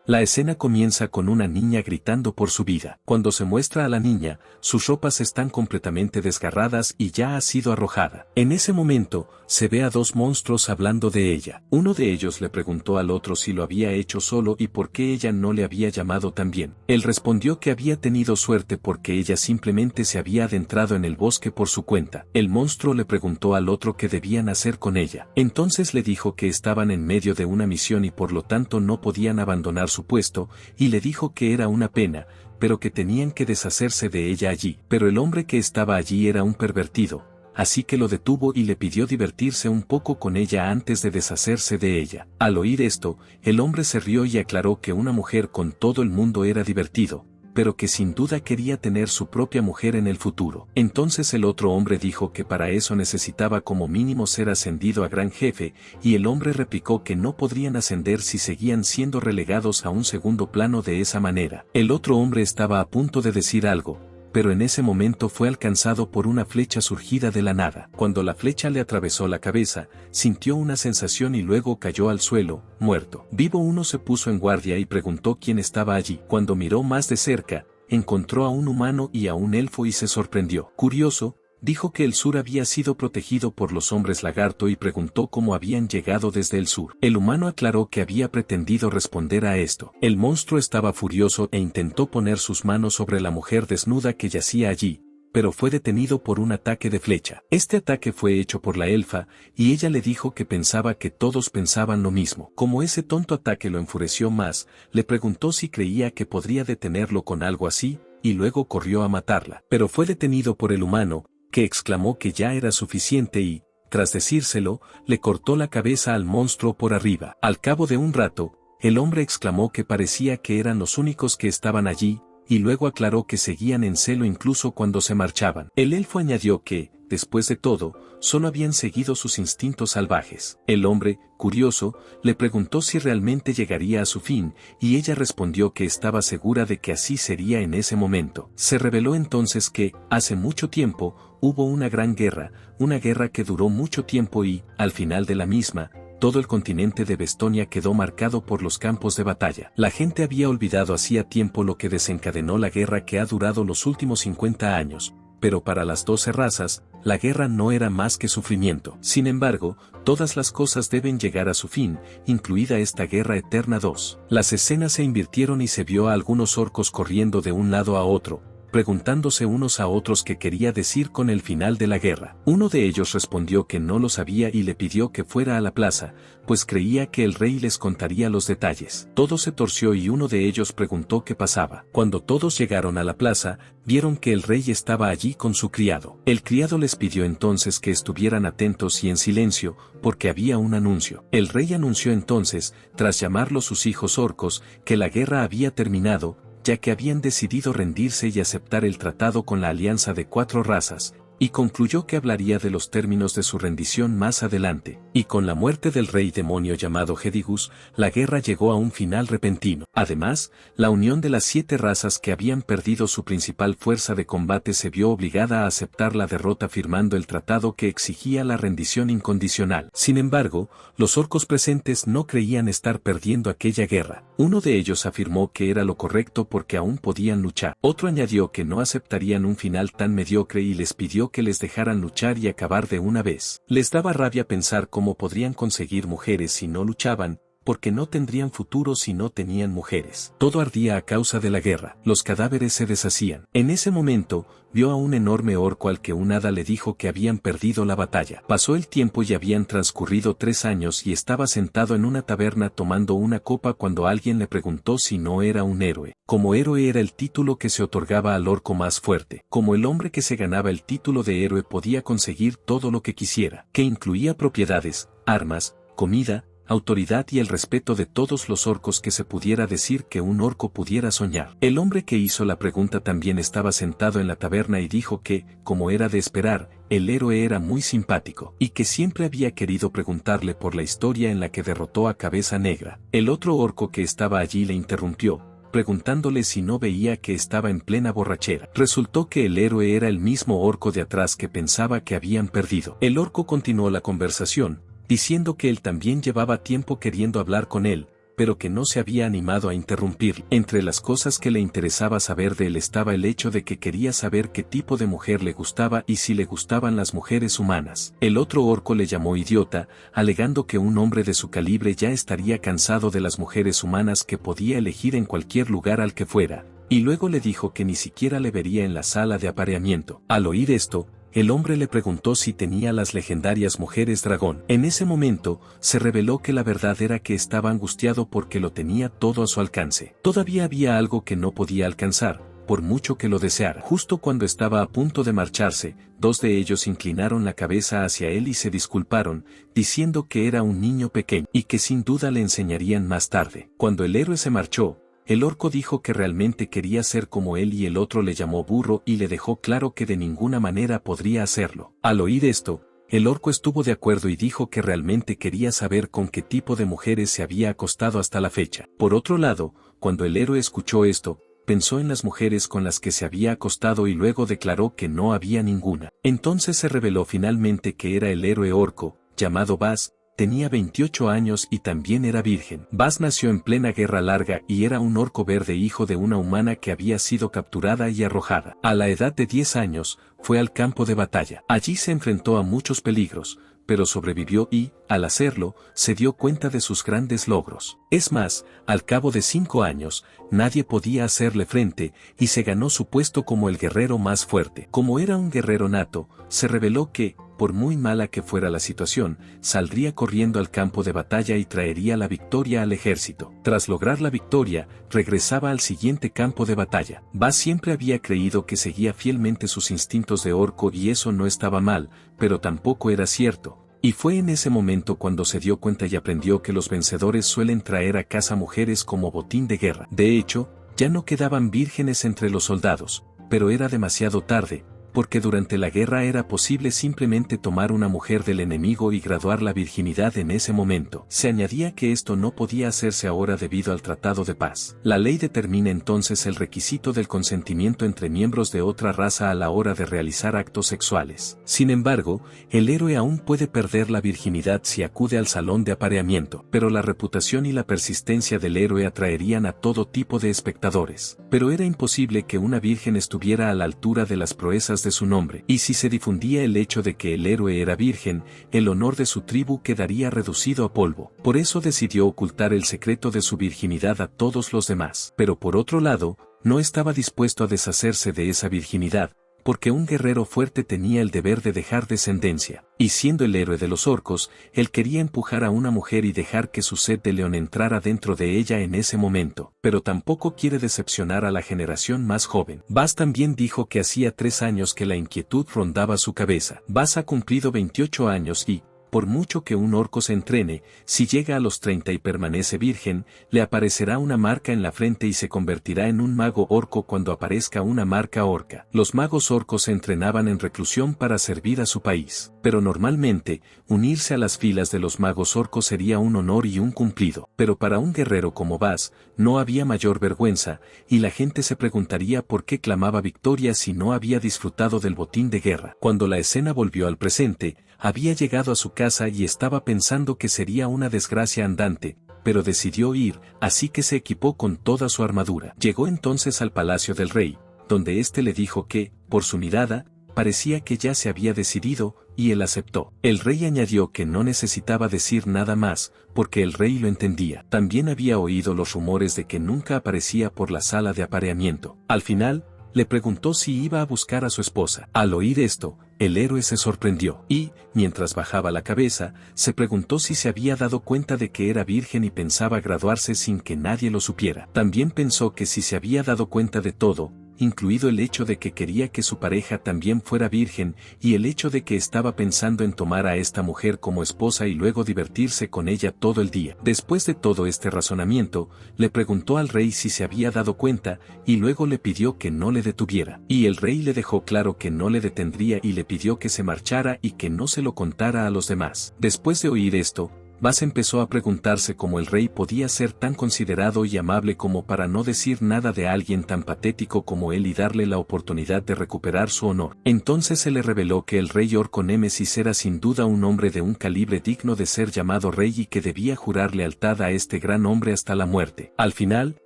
La escena comienza con una niña gritando por su vida. Cuando se muestra a la niña, sus ropas están completamente desgarradas y ya ha sido arrojada. En ese momento, se ve a dos monstruos hablando de ella. Uno de ellos le preguntó al otro si lo había hecho solo y por qué ella no le había llamado también. Él respondió que había tenido suerte porque ella simplemente se había adentrado en el bosque por su cuenta. El monstruo le preguntó al otro qué debían hacer con ella. Entonces le dijo que estaban en medio de una misión y por lo tanto no podían abandonar su puesto, y le dijo que era una pena, pero que tenían que deshacerse de ella allí. Pero el hombre que estaba allí era un pervertido, así que lo detuvo y le pidió divertirse un poco con ella antes de deshacerse de ella. Al oír esto, el hombre se rió y aclaró que una mujer con todo el mundo era divertido, pero que sin duda quería tener su propia mujer en el futuro. Entonces el otro hombre dijo que para eso necesitaba como mínimo ser ascendido a gran jefe, y el hombre replicó que no podrían ascender si seguían siendo relegados a un segundo plano de esa manera. El otro hombre estaba a punto de decir algo, pero en ese momento fue alcanzado por una flecha surgida de la nada. Cuando la flecha le atravesó la cabeza, sintió una sensación y luego cayó al suelo, muerto. Vivo uno se puso en guardia y preguntó quién estaba allí. Cuando miró más de cerca, encontró a un humano y a un elfo y se sorprendió. Curioso, dijo que el sur había sido protegido por los hombres lagarto y preguntó cómo habían llegado desde el sur. El humano aclaró que había pretendido responder a esto. El monstruo estaba furioso e intentó poner sus manos sobre la mujer desnuda que yacía allí, pero fue detenido por un ataque de flecha. Este ataque fue hecho por la elfa, y ella le dijo que pensaba que todos pensaban lo mismo. Como ese tonto ataque lo enfureció más, le preguntó si creía que podría detenerlo con algo así, y luego corrió a matarla. Pero fue detenido por el humano, que exclamó que ya era suficiente y, tras decírselo, le cortó la cabeza al monstruo por arriba. Al cabo de un rato, el hombre exclamó que parecía que eran los únicos que estaban allí, y luego aclaró que seguían en celo incluso cuando se marchaban. El elfo añadió que, después de todo, solo habían seguido sus instintos salvajes. El hombre, curioso, le preguntó si realmente llegaría a su fin, y ella respondió que estaba segura de que así sería en ese momento. Se reveló entonces que, hace mucho tiempo, hubo una gran guerra, una guerra que duró mucho tiempo y, al final de la misma, todo el continente de Vestonia quedó marcado por los campos de batalla. La gente había olvidado hacía tiempo lo que desencadenó la guerra que ha durado los últimos 50 años, pero para las 12 razas, la guerra no era más que sufrimiento. Sin embargo, todas las cosas deben llegar a su fin, incluida esta guerra eterna 2. Las escenas se invirtieron y se vio a algunos orcos corriendo de un lado a otro, preguntándose unos a otros qué quería decir con el final de la guerra. Uno de ellos respondió que no lo sabía y le pidió que fuera a la plaza, pues creía que el rey les contaría los detalles. Todo se torció y uno de ellos preguntó qué pasaba. Cuando todos llegaron a la plaza, vieron que el rey estaba allí con su criado. El criado les pidió entonces que estuvieran atentos y en silencio, porque había un anuncio. El rey anunció entonces, tras llamarlos sus hijos orcos, que la guerra había terminado, ya que habían decidido rendirse y aceptar el tratado con la alianza de 4 razas, y concluyó que hablaría de los términos de su rendición más adelante. Y con la muerte del rey demonio llamado Hedigus, la guerra llegó a un final repentino. Además, la unión de las 7 razas que habían perdido su principal fuerza de combate se vio obligada a aceptar la derrota firmando el tratado que exigía la rendición incondicional. Sin embargo, los orcos presentes no creían estar perdiendo aquella guerra. Uno de ellos afirmó que era lo correcto porque aún podían luchar. Otro añadió que no aceptarían un final tan mediocre y les pidió que les dejaran luchar y acabar de una vez. Les daba rabia pensar cómo podrían conseguir mujeres si no luchaban, porque no tendrían futuro si no tenían mujeres. Todo ardía a causa de la guerra. Los cadáveres se deshacían. En ese momento, vio a un enorme orco al que un hada le dijo que habían perdido la batalla. Pasó el tiempo y habían transcurrido 3 años y estaba sentado en una taberna tomando una copa cuando alguien le preguntó si no era un héroe. Como héroe era el título que se otorgaba al orco más fuerte. Como el hombre que se ganaba el título de héroe podía conseguir todo lo que quisiera, que incluía propiedades, armas, comida, autoridad y el respeto de todos los orcos que se pudiera decir que un orco pudiera soñar. El hombre que hizo la pregunta también estaba sentado en la taberna y dijo que, como era de esperar, el héroe era muy simpático, y que siempre había querido preguntarle por la historia en la que derrotó a Cabeza Negra. El otro orco que estaba allí le interrumpió, preguntándole si no veía que estaba en plena borrachera. Resultó que el héroe era el mismo orco de atrás que pensaba que habían perdido. El orco continuó la conversación, diciendo que él también llevaba tiempo queriendo hablar con él, pero que no se había animado a interrumpir. Entre las cosas que le interesaba saber de él estaba el hecho de que quería saber qué tipo de mujer le gustaba y si le gustaban las mujeres humanas. El otro orco le llamó idiota, alegando que un hombre de su calibre ya estaría cansado de las mujeres humanas que podía elegir en cualquier lugar al que fuera, y luego le dijo que ni siquiera le vería en la sala de apareamiento. Al oír esto, el hombre le preguntó si tenía las legendarias mujeres dragón. En ese momento, se reveló que la verdad era que estaba angustiado porque lo tenía todo a su alcance. Todavía había algo que no podía alcanzar, por mucho que lo deseara. Justo cuando estaba a punto de marcharse, dos de ellos inclinaron la cabeza hacia él y se disculparon, diciendo que era un niño pequeño y que sin duda le enseñarían más tarde. Cuando el héroe se marchó, el orco dijo que realmente quería ser como él y el otro le llamó burro y le dejó claro que de ninguna manera podría hacerlo. Al oír esto, el orco estuvo de acuerdo y dijo que realmente quería saber con qué tipo de mujeres se había acostado hasta la fecha. Por otro lado, cuando el héroe escuchó esto, pensó en las mujeres con las que se había acostado y luego declaró que no había ninguna. Entonces se reveló finalmente que era el héroe orco, llamado Bas. Tenía 28 años y también era virgen. Bas nació en plena guerra larga y era un orco verde hijo de una humana que había sido capturada y arrojada. A la edad de 10 años, fue al campo de batalla. Allí se enfrentó a muchos peligros, pero sobrevivió y, al hacerlo, se dio cuenta de sus grandes logros. Es más, al cabo de 5 años, nadie podía hacerle frente, y se ganó su puesto como el guerrero más fuerte. Como era un guerrero nato, se reveló que, por muy mala que fuera la situación, saldría corriendo al campo de batalla y traería la victoria al ejército. Tras lograr la victoria, regresaba al siguiente campo de batalla. Bas siempre había creído que seguía fielmente sus instintos de orco y eso no estaba mal, pero tampoco era cierto. Y fue en ese momento cuando se dio cuenta y aprendió que los vencedores suelen traer a casa mujeres como botín de guerra. De hecho, ya no quedaban vírgenes entre los soldados, pero era demasiado tarde, porque durante la guerra era posible simplemente tomar una mujer del enemigo y graduar la virginidad en ese momento. Se añadía que esto no podía hacerse ahora debido al Tratado de Paz. La ley determina entonces el requisito del consentimiento entre miembros de otra raza a la hora de realizar actos sexuales. Sin embargo, el héroe aún puede perder la virginidad si acude al salón de apareamiento, pero la reputación y la persistencia del héroe atraerían a todo tipo de espectadores. Pero era imposible que una virgen estuviera a la altura de las proezas de su nombre, y si se difundía el hecho de que el héroe era virgen, el honor de su tribu quedaría reducido a polvo. Por eso decidió ocultar el secreto de su virginidad a todos los demás. Pero por otro lado, no estaba dispuesto a deshacerse de esa virginidad, porque un guerrero fuerte tenía el deber de dejar descendencia, y siendo el héroe de los orcos, él quería empujar a una mujer y dejar que su sed de león entrara dentro de ella en ese momento, pero tampoco quiere decepcionar a la generación más joven. Bas también dijo que hacía 3 años que la inquietud rondaba su cabeza. Bas ha cumplido 28 años y, por mucho que un orco se entrene, si llega a los 30 y permanece virgen, le aparecerá una marca en la frente y se convertirá en un mago orco cuando aparezca una marca orca. Los magos orcos se entrenaban en reclusión para servir a su país, pero normalmente, unirse a las filas de los magos orcos sería un honor y un cumplido. Pero para un guerrero como Bas, no había mayor vergüenza, y la gente se preguntaría por qué clamaba victoria si no había disfrutado del botín de guerra. Cuando la escena volvió al presente, había llegado a su casa y estaba pensando que sería una desgracia andante, pero decidió ir, así que se equipó con toda su armadura. Llegó entonces al palacio del rey, donde éste le dijo que, por su mirada, parecía que ya se había decidido, y él aceptó. El rey añadió que no necesitaba decir nada más, porque el rey lo entendía. También había oído los rumores de que nunca aparecía por la sala de apareamiento. Al final, le preguntó si iba a buscar a su esposa. Al oír esto, el héroe se sorprendió y, mientras bajaba la cabeza, se preguntó si se había dado cuenta de que era virgen y pensaba graduarse sin que nadie lo supiera. También pensó que si se había dado cuenta de todo, incluido el hecho de que quería que su pareja también fuera virgen y el hecho de que estaba pensando en tomar a esta mujer como esposa y luego divertirse con ella todo el día. Después de todo este razonamiento, le preguntó al rey si se había dado cuenta y luego le pidió que no le detuviera. Y el rey le dejó claro que no le detendría y le pidió que se marchara y que no se lo contara a los demás. Después de oír esto, Bas empezó a preguntarse cómo el rey podía ser tan considerado y amable como para no decir nada de alguien tan patético como él y darle la oportunidad de recuperar su honor. Entonces se le reveló que el rey Orco Némesis era sin duda un hombre de un calibre digno de ser llamado rey y que debía jurar lealtad a este gran hombre hasta la muerte. Al final,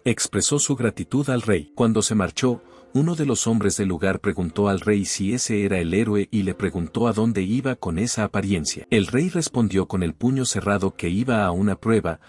expresó su gratitud al rey. Cuando se marchó, uno de los hombres del lugar preguntó al rey si ese era el héroe y le preguntó a dónde iba con esa apariencia. El rey respondió con el puño cerrado que iba a una prueba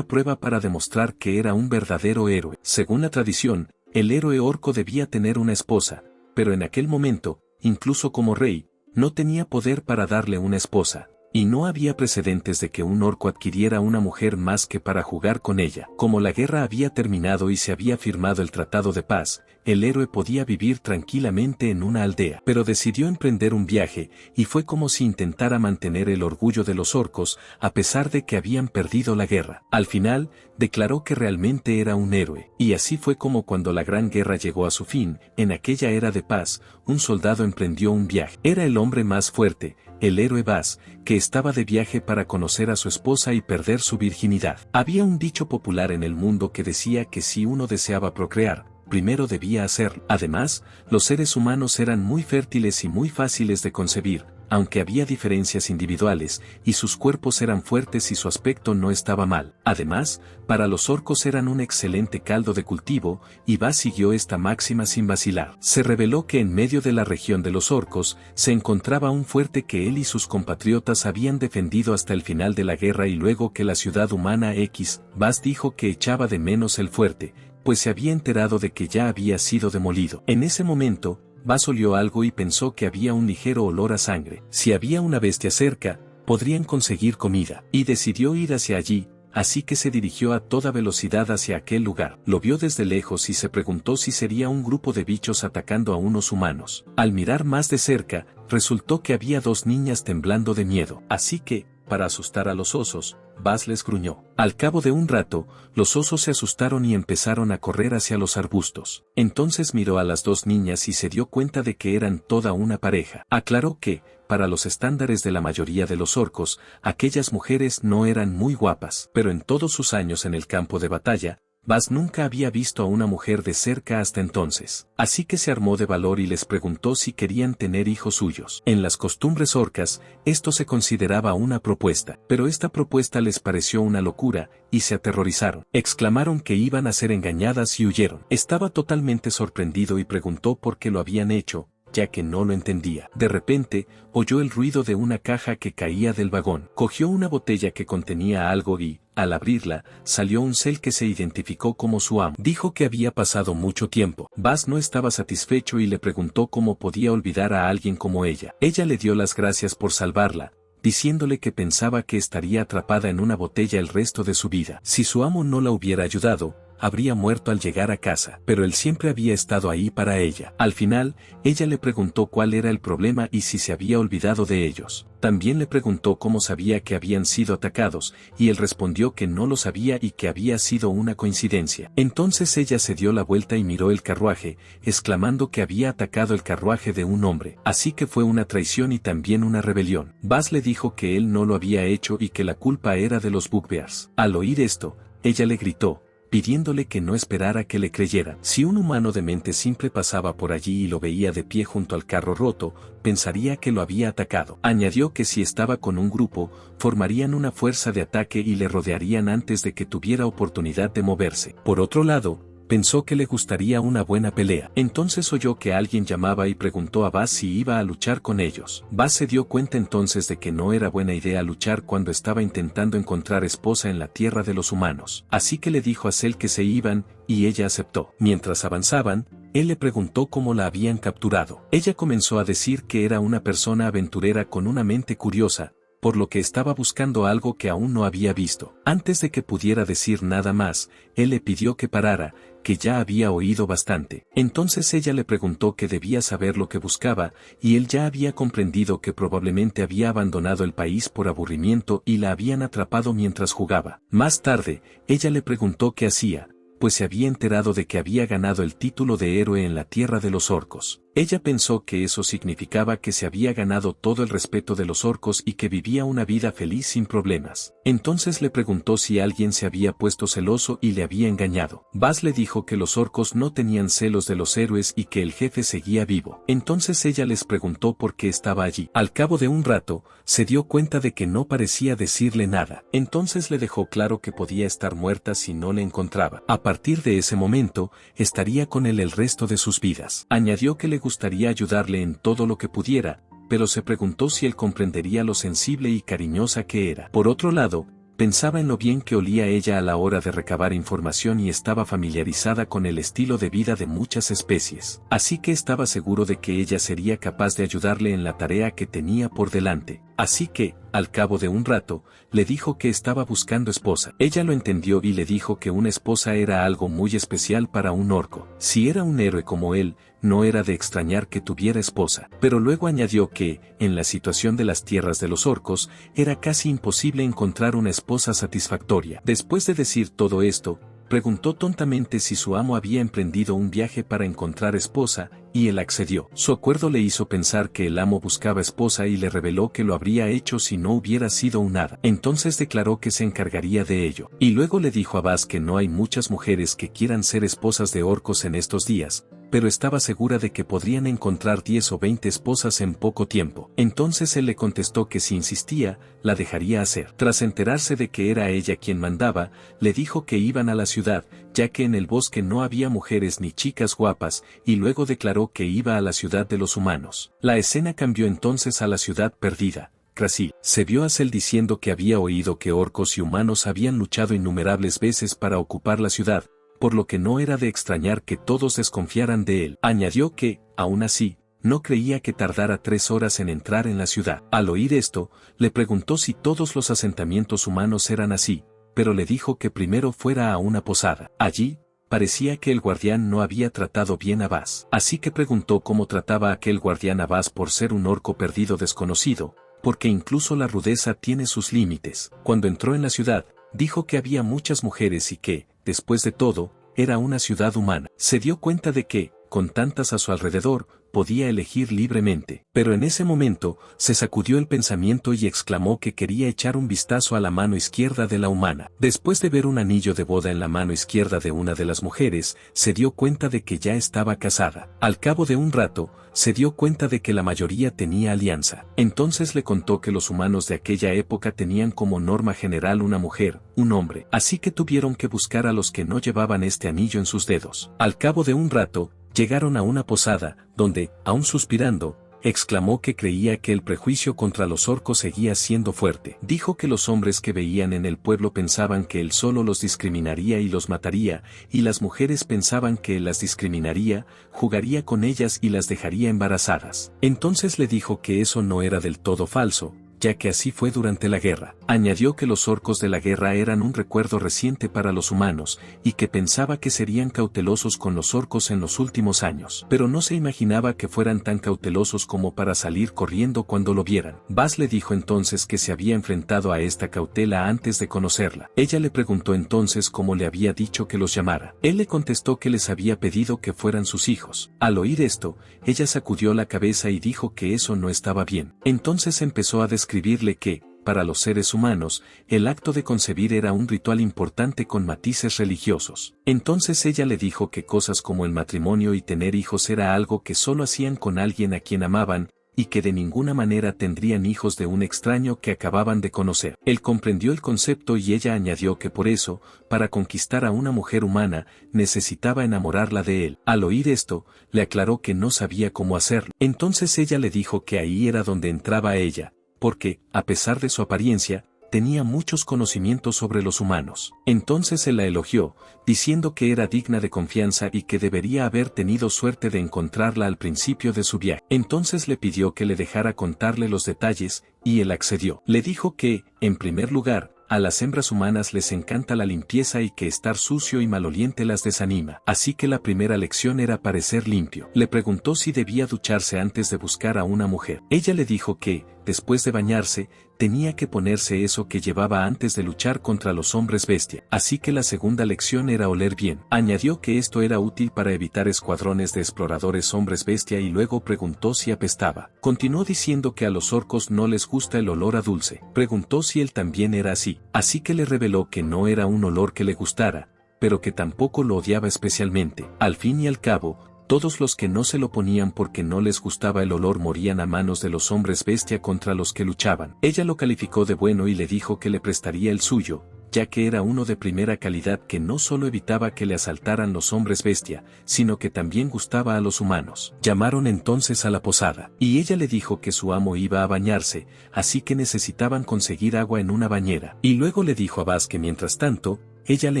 para demostrar que era un verdadero héroe. Según la tradición, el héroe orco debía tener una esposa, pero en aquel momento, incluso como rey, no tenía poder para darle una esposa. Y no había precedentes de que un orco adquiriera una mujer más que para jugar con ella. Como la guerra había terminado y se había firmado el tratado de paz, el héroe podía vivir tranquilamente en una aldea. Pero decidió emprender un viaje, y fue como si intentara mantener el orgullo de los orcos, a pesar de que habían perdido la guerra. Al final, declaró que realmente era un héroe. Y así fue como cuando la gran guerra llegó a su fin, en aquella era de paz, un soldado emprendió un viaje. Era el hombre más fuerte, el héroe Bas, que estaba de viaje para conocer a su esposa y perder su virginidad. Había un dicho popular en el mundo que decía que si uno deseaba procrear, primero debía hacerlo. Además, los seres humanos eran muy fértiles y muy fáciles de concebir, aunque había diferencias individuales, y sus cuerpos eran fuertes y su aspecto no estaba mal. Además, para los orcos eran un excelente caldo de cultivo, y Bas siguió esta máxima sin vacilar. Se reveló que en medio de la región de los orcos, se encontraba un fuerte que él y sus compatriotas habían defendido hasta el final de la guerra y luego que la ciudad humana X, Bas dijo que echaba de menos el fuerte, pues se había enterado de que ya había sido demolido. En ese momento, Bas olió algo y pensó que había un ligero olor a sangre. Si había una bestia cerca, podrían conseguir comida. Y decidió ir hacia allí, así que se dirigió a toda velocidad hacia aquel lugar. Lo vio desde lejos y se preguntó si sería un grupo de bichos atacando a unos humanos. Al mirar más de cerca, resultó que había dos niñas temblando de miedo. Así que, para asustar a los osos, Bas les gruñó. Al cabo de un rato, los osos se asustaron y empezaron a correr hacia los arbustos. Entonces miró a las dos niñas y se dio cuenta de que eran toda una pareja. Aclaró que, para los estándares de la mayoría de los orcos, aquellas mujeres no eran muy guapas. Pero en todos sus años en el campo de batalla, Bas nunca había visto a una mujer de cerca hasta entonces. Así que se armó de valor y les preguntó si querían tener hijos suyos. En las costumbres orcas, esto se consideraba una propuesta, pero esta propuesta les pareció una locura, y se aterrorizaron. Exclamaron que iban a ser engañadas y huyeron. Estaba totalmente sorprendido y preguntó por qué lo habían hecho, ya que no lo entendía. De repente, oyó el ruido de una caja que caía del vagón. Cogió una botella que contenía algo y, al abrirla, salió un ser que se identificó como su amo. Dijo que había pasado mucho tiempo. Bas no estaba satisfecho y le preguntó cómo podía olvidar a alguien como ella. Ella le dio las gracias por salvarla, diciéndole que pensaba que estaría atrapada en una botella el resto de su vida. Si su amo no la hubiera ayudado, habría muerto al llegar a casa, pero él siempre había estado ahí para ella. Al final, ella le preguntó cuál era el problema y si se había olvidado de ellos. También le preguntó cómo sabía que habían sido atacados, y él respondió que no lo sabía y que había sido una coincidencia. Entonces ella se dio la vuelta y miró el carruaje, exclamando que había atacado el carruaje de un hombre. Así que fue una traición y también una rebelión. Bas le dijo que él no lo había hecho y que la culpa era de los Bugbears. Al oír esto, ella le gritó, pidiéndole que no esperara que le creyera. Si un humano de mente simple pasaba por allí y lo veía de pie junto al carro roto, pensaría que lo había atacado. Añadió que si estaba con un grupo, formarían una fuerza de ataque y le rodearían antes de que tuviera oportunidad de moverse. Por otro lado, pensó que le gustaría una buena pelea. Entonces oyó que alguien llamaba y preguntó a Bas si iba a luchar con ellos. Bas se dio cuenta entonces de que no era buena idea luchar cuando estaba intentando encontrar esposa en la tierra de los humanos. Así que le dijo a Cel que se iban, y ella aceptó. Mientras avanzaban, él le preguntó cómo la habían capturado. Ella comenzó a decir que era una persona aventurera con una mente curiosa, por lo que estaba buscando algo que aún no había visto. Antes de que pudiera decir nada más, él le pidió que parara, que ya había oído bastante. Entonces ella le preguntó que debía saber lo que buscaba, y él ya había comprendido que probablemente había abandonado el país por aburrimiento y la habían atrapado mientras jugaba. Más tarde, ella le preguntó qué hacía, pues se había enterado de que había ganado el título de héroe en la tierra de los orcos. Ella pensó que eso significaba que se había ganado todo el respeto de los orcos y que vivía una vida feliz sin problemas. Entonces le preguntó si alguien se había puesto celoso y le había engañado. Buzz le dijo que los orcos no tenían celos de los héroes y que el jefe seguía vivo. Entonces ella les preguntó por qué estaba allí. Al cabo de un rato, se dio cuenta de que no parecía decirle nada. Entonces le dejó claro que podía estar muerta si no le encontraba. A partir de ese momento, estaría con él el resto de sus vidas. Añadió que le gustaría ayudarle en todo lo que pudiera, pero se preguntó si él comprendería lo sensible y cariñosa que era. Por otro lado, pensaba en lo bien que olía ella a la hora de recabar información y estaba familiarizada con el estilo de vida de muchas especies. Así que estaba seguro de que ella sería capaz de ayudarle en la tarea que tenía por delante. Así que, al cabo de un rato, le dijo que estaba buscando esposa. Ella lo entendió y le dijo que una esposa era algo muy especial para un orco. Si era un héroe como él, no era de extrañar que tuviera esposa. Pero luego añadió que, en la situación de las tierras de los orcos, era casi imposible encontrar una esposa satisfactoria. Después de decir todo esto, preguntó tontamente si su amo había emprendido un viaje para encontrar esposa, y él accedió. Su acuerdo le hizo pensar que el amo buscaba esposa y le reveló que lo habría hecho si no hubiera sido un hada. Entonces declaró que se encargaría de ello. Y luego le dijo a Buzz que no hay muchas mujeres que quieran ser esposas de orcos en estos días, pero estaba segura de que podrían encontrar 10 o 20 esposas en poco tiempo. Entonces él le contestó que si insistía, la dejaría hacer. Tras enterarse de que era ella quien mandaba, le dijo que iban a la ciudad, ya que en el bosque no había mujeres ni chicas guapas, y luego declaró que iba a la ciudad de los humanos. La escena cambió entonces a la ciudad perdida. Krasil se vio a Cell diciendo que había oído que orcos y humanos habían luchado innumerables veces para ocupar la ciudad, por lo que no era de extrañar que todos desconfiaran de él. Añadió que, aún así, no creía que tardara 3 horas en entrar en la ciudad. Al oír esto, le preguntó si todos los asentamientos humanos eran así, pero le dijo que primero fuera a una posada. Allí, parecía que el guardián no había tratado bien a Buzz. Así que preguntó cómo trataba aquel guardián a Buzz por ser un orco perdido desconocido, porque incluso la rudeza tiene sus límites. Cuando entró en la ciudad, dijo que había muchas mujeres y que, después de todo, era una ciudad humana. Se dio cuenta de que, con tantas a su alrededor, podía elegir libremente. Pero en ese momento, se sacudió el pensamiento y exclamó que quería echar un vistazo a la mano izquierda de la humana. Después de ver un anillo de boda en la mano izquierda de una de las mujeres, se dio cuenta de que ya estaba casada. Al cabo de un rato, se dio cuenta de que la mayoría tenía alianza. Entonces le contó que los humanos de aquella época tenían como norma general una mujer, un hombre. Así que tuvieron que buscar a los que no llevaban este anillo en sus dedos. Al cabo de un rato, llegaron a una posada, donde, aún suspirando, exclamó que creía que el prejuicio contra los orcos seguía siendo fuerte. Dijo que los hombres que veían en el pueblo pensaban que él solo los discriminaría y los mataría, y las mujeres pensaban que él las discriminaría, jugaría con ellas y las dejaría embarazadas. Entonces le dijo que eso no era del todo falso, ya que así fue durante la guerra. Añadió que los orcos de la guerra eran un recuerdo reciente para los humanos, y que pensaba que serían cautelosos con los orcos en los últimos años. Pero no se imaginaba que fueran tan cautelosos como para salir corriendo cuando lo vieran. Buzz le dijo entonces que se había enfrentado a esta cautela antes de conocerla. Ella le preguntó entonces cómo le había dicho que los llamara. Él le contestó que les había pedido que fueran sus hijos. Al oír esto, ella sacudió la cabeza y dijo que eso no estaba bien. Entonces empezó a describirle que, para los seres humanos, el acto de concebir era un ritual importante con matices religiosos. Entonces ella le dijo que cosas como el matrimonio y tener hijos era algo que solo hacían con alguien a quien amaban, y que de ninguna manera tendrían hijos de un extraño que acababan de conocer. Él comprendió el concepto y ella añadió que por eso, para conquistar a una mujer humana, necesitaba enamorarla de él. Al oír esto, le aclaró que no sabía cómo hacerlo. Entonces ella le dijo que ahí era donde entraba ella, porque, a pesar de su apariencia, tenía muchos conocimientos sobre los humanos. Entonces él la elogió, diciendo que era digna de confianza y que debería haber tenido suerte de encontrarla al principio de su viaje. Entonces le pidió que le dejara contarle los detalles, y él accedió. Le dijo que, en primer lugar, a las hembras humanas les encanta la limpieza y que estar sucio y maloliente las desanima. Así que la primera lección era parecer limpio. Le preguntó si debía ducharse antes de buscar a una mujer. Ella le dijo que, después de bañarse, tenía que ponerse eso que llevaba antes de luchar contra los hombres bestia. Así que la segunda lección era oler bien. Añadió que esto era útil para evitar escuadrones de exploradores hombres bestia y luego preguntó si apestaba. Continuó diciendo que a los orcos no les gusta el olor a dulce. Preguntó si él también era así. Así que le reveló que no era un olor que le gustara, pero que tampoco lo odiaba especialmente. Al fin y al cabo, todos los que no se lo ponían porque no les gustaba el olor morían a manos de los hombres bestia contra los que luchaban. Ella lo calificó de bueno y le dijo que le prestaría el suyo, ya que era uno de primera calidad que no solo evitaba que le asaltaran los hombres bestia, sino que también gustaba a los humanos. Llamaron entonces a la posada, y ella le dijo que su amo iba a bañarse, así que necesitaban conseguir agua en una bañera. Y luego le dijo a Baz que mientras tanto, ella le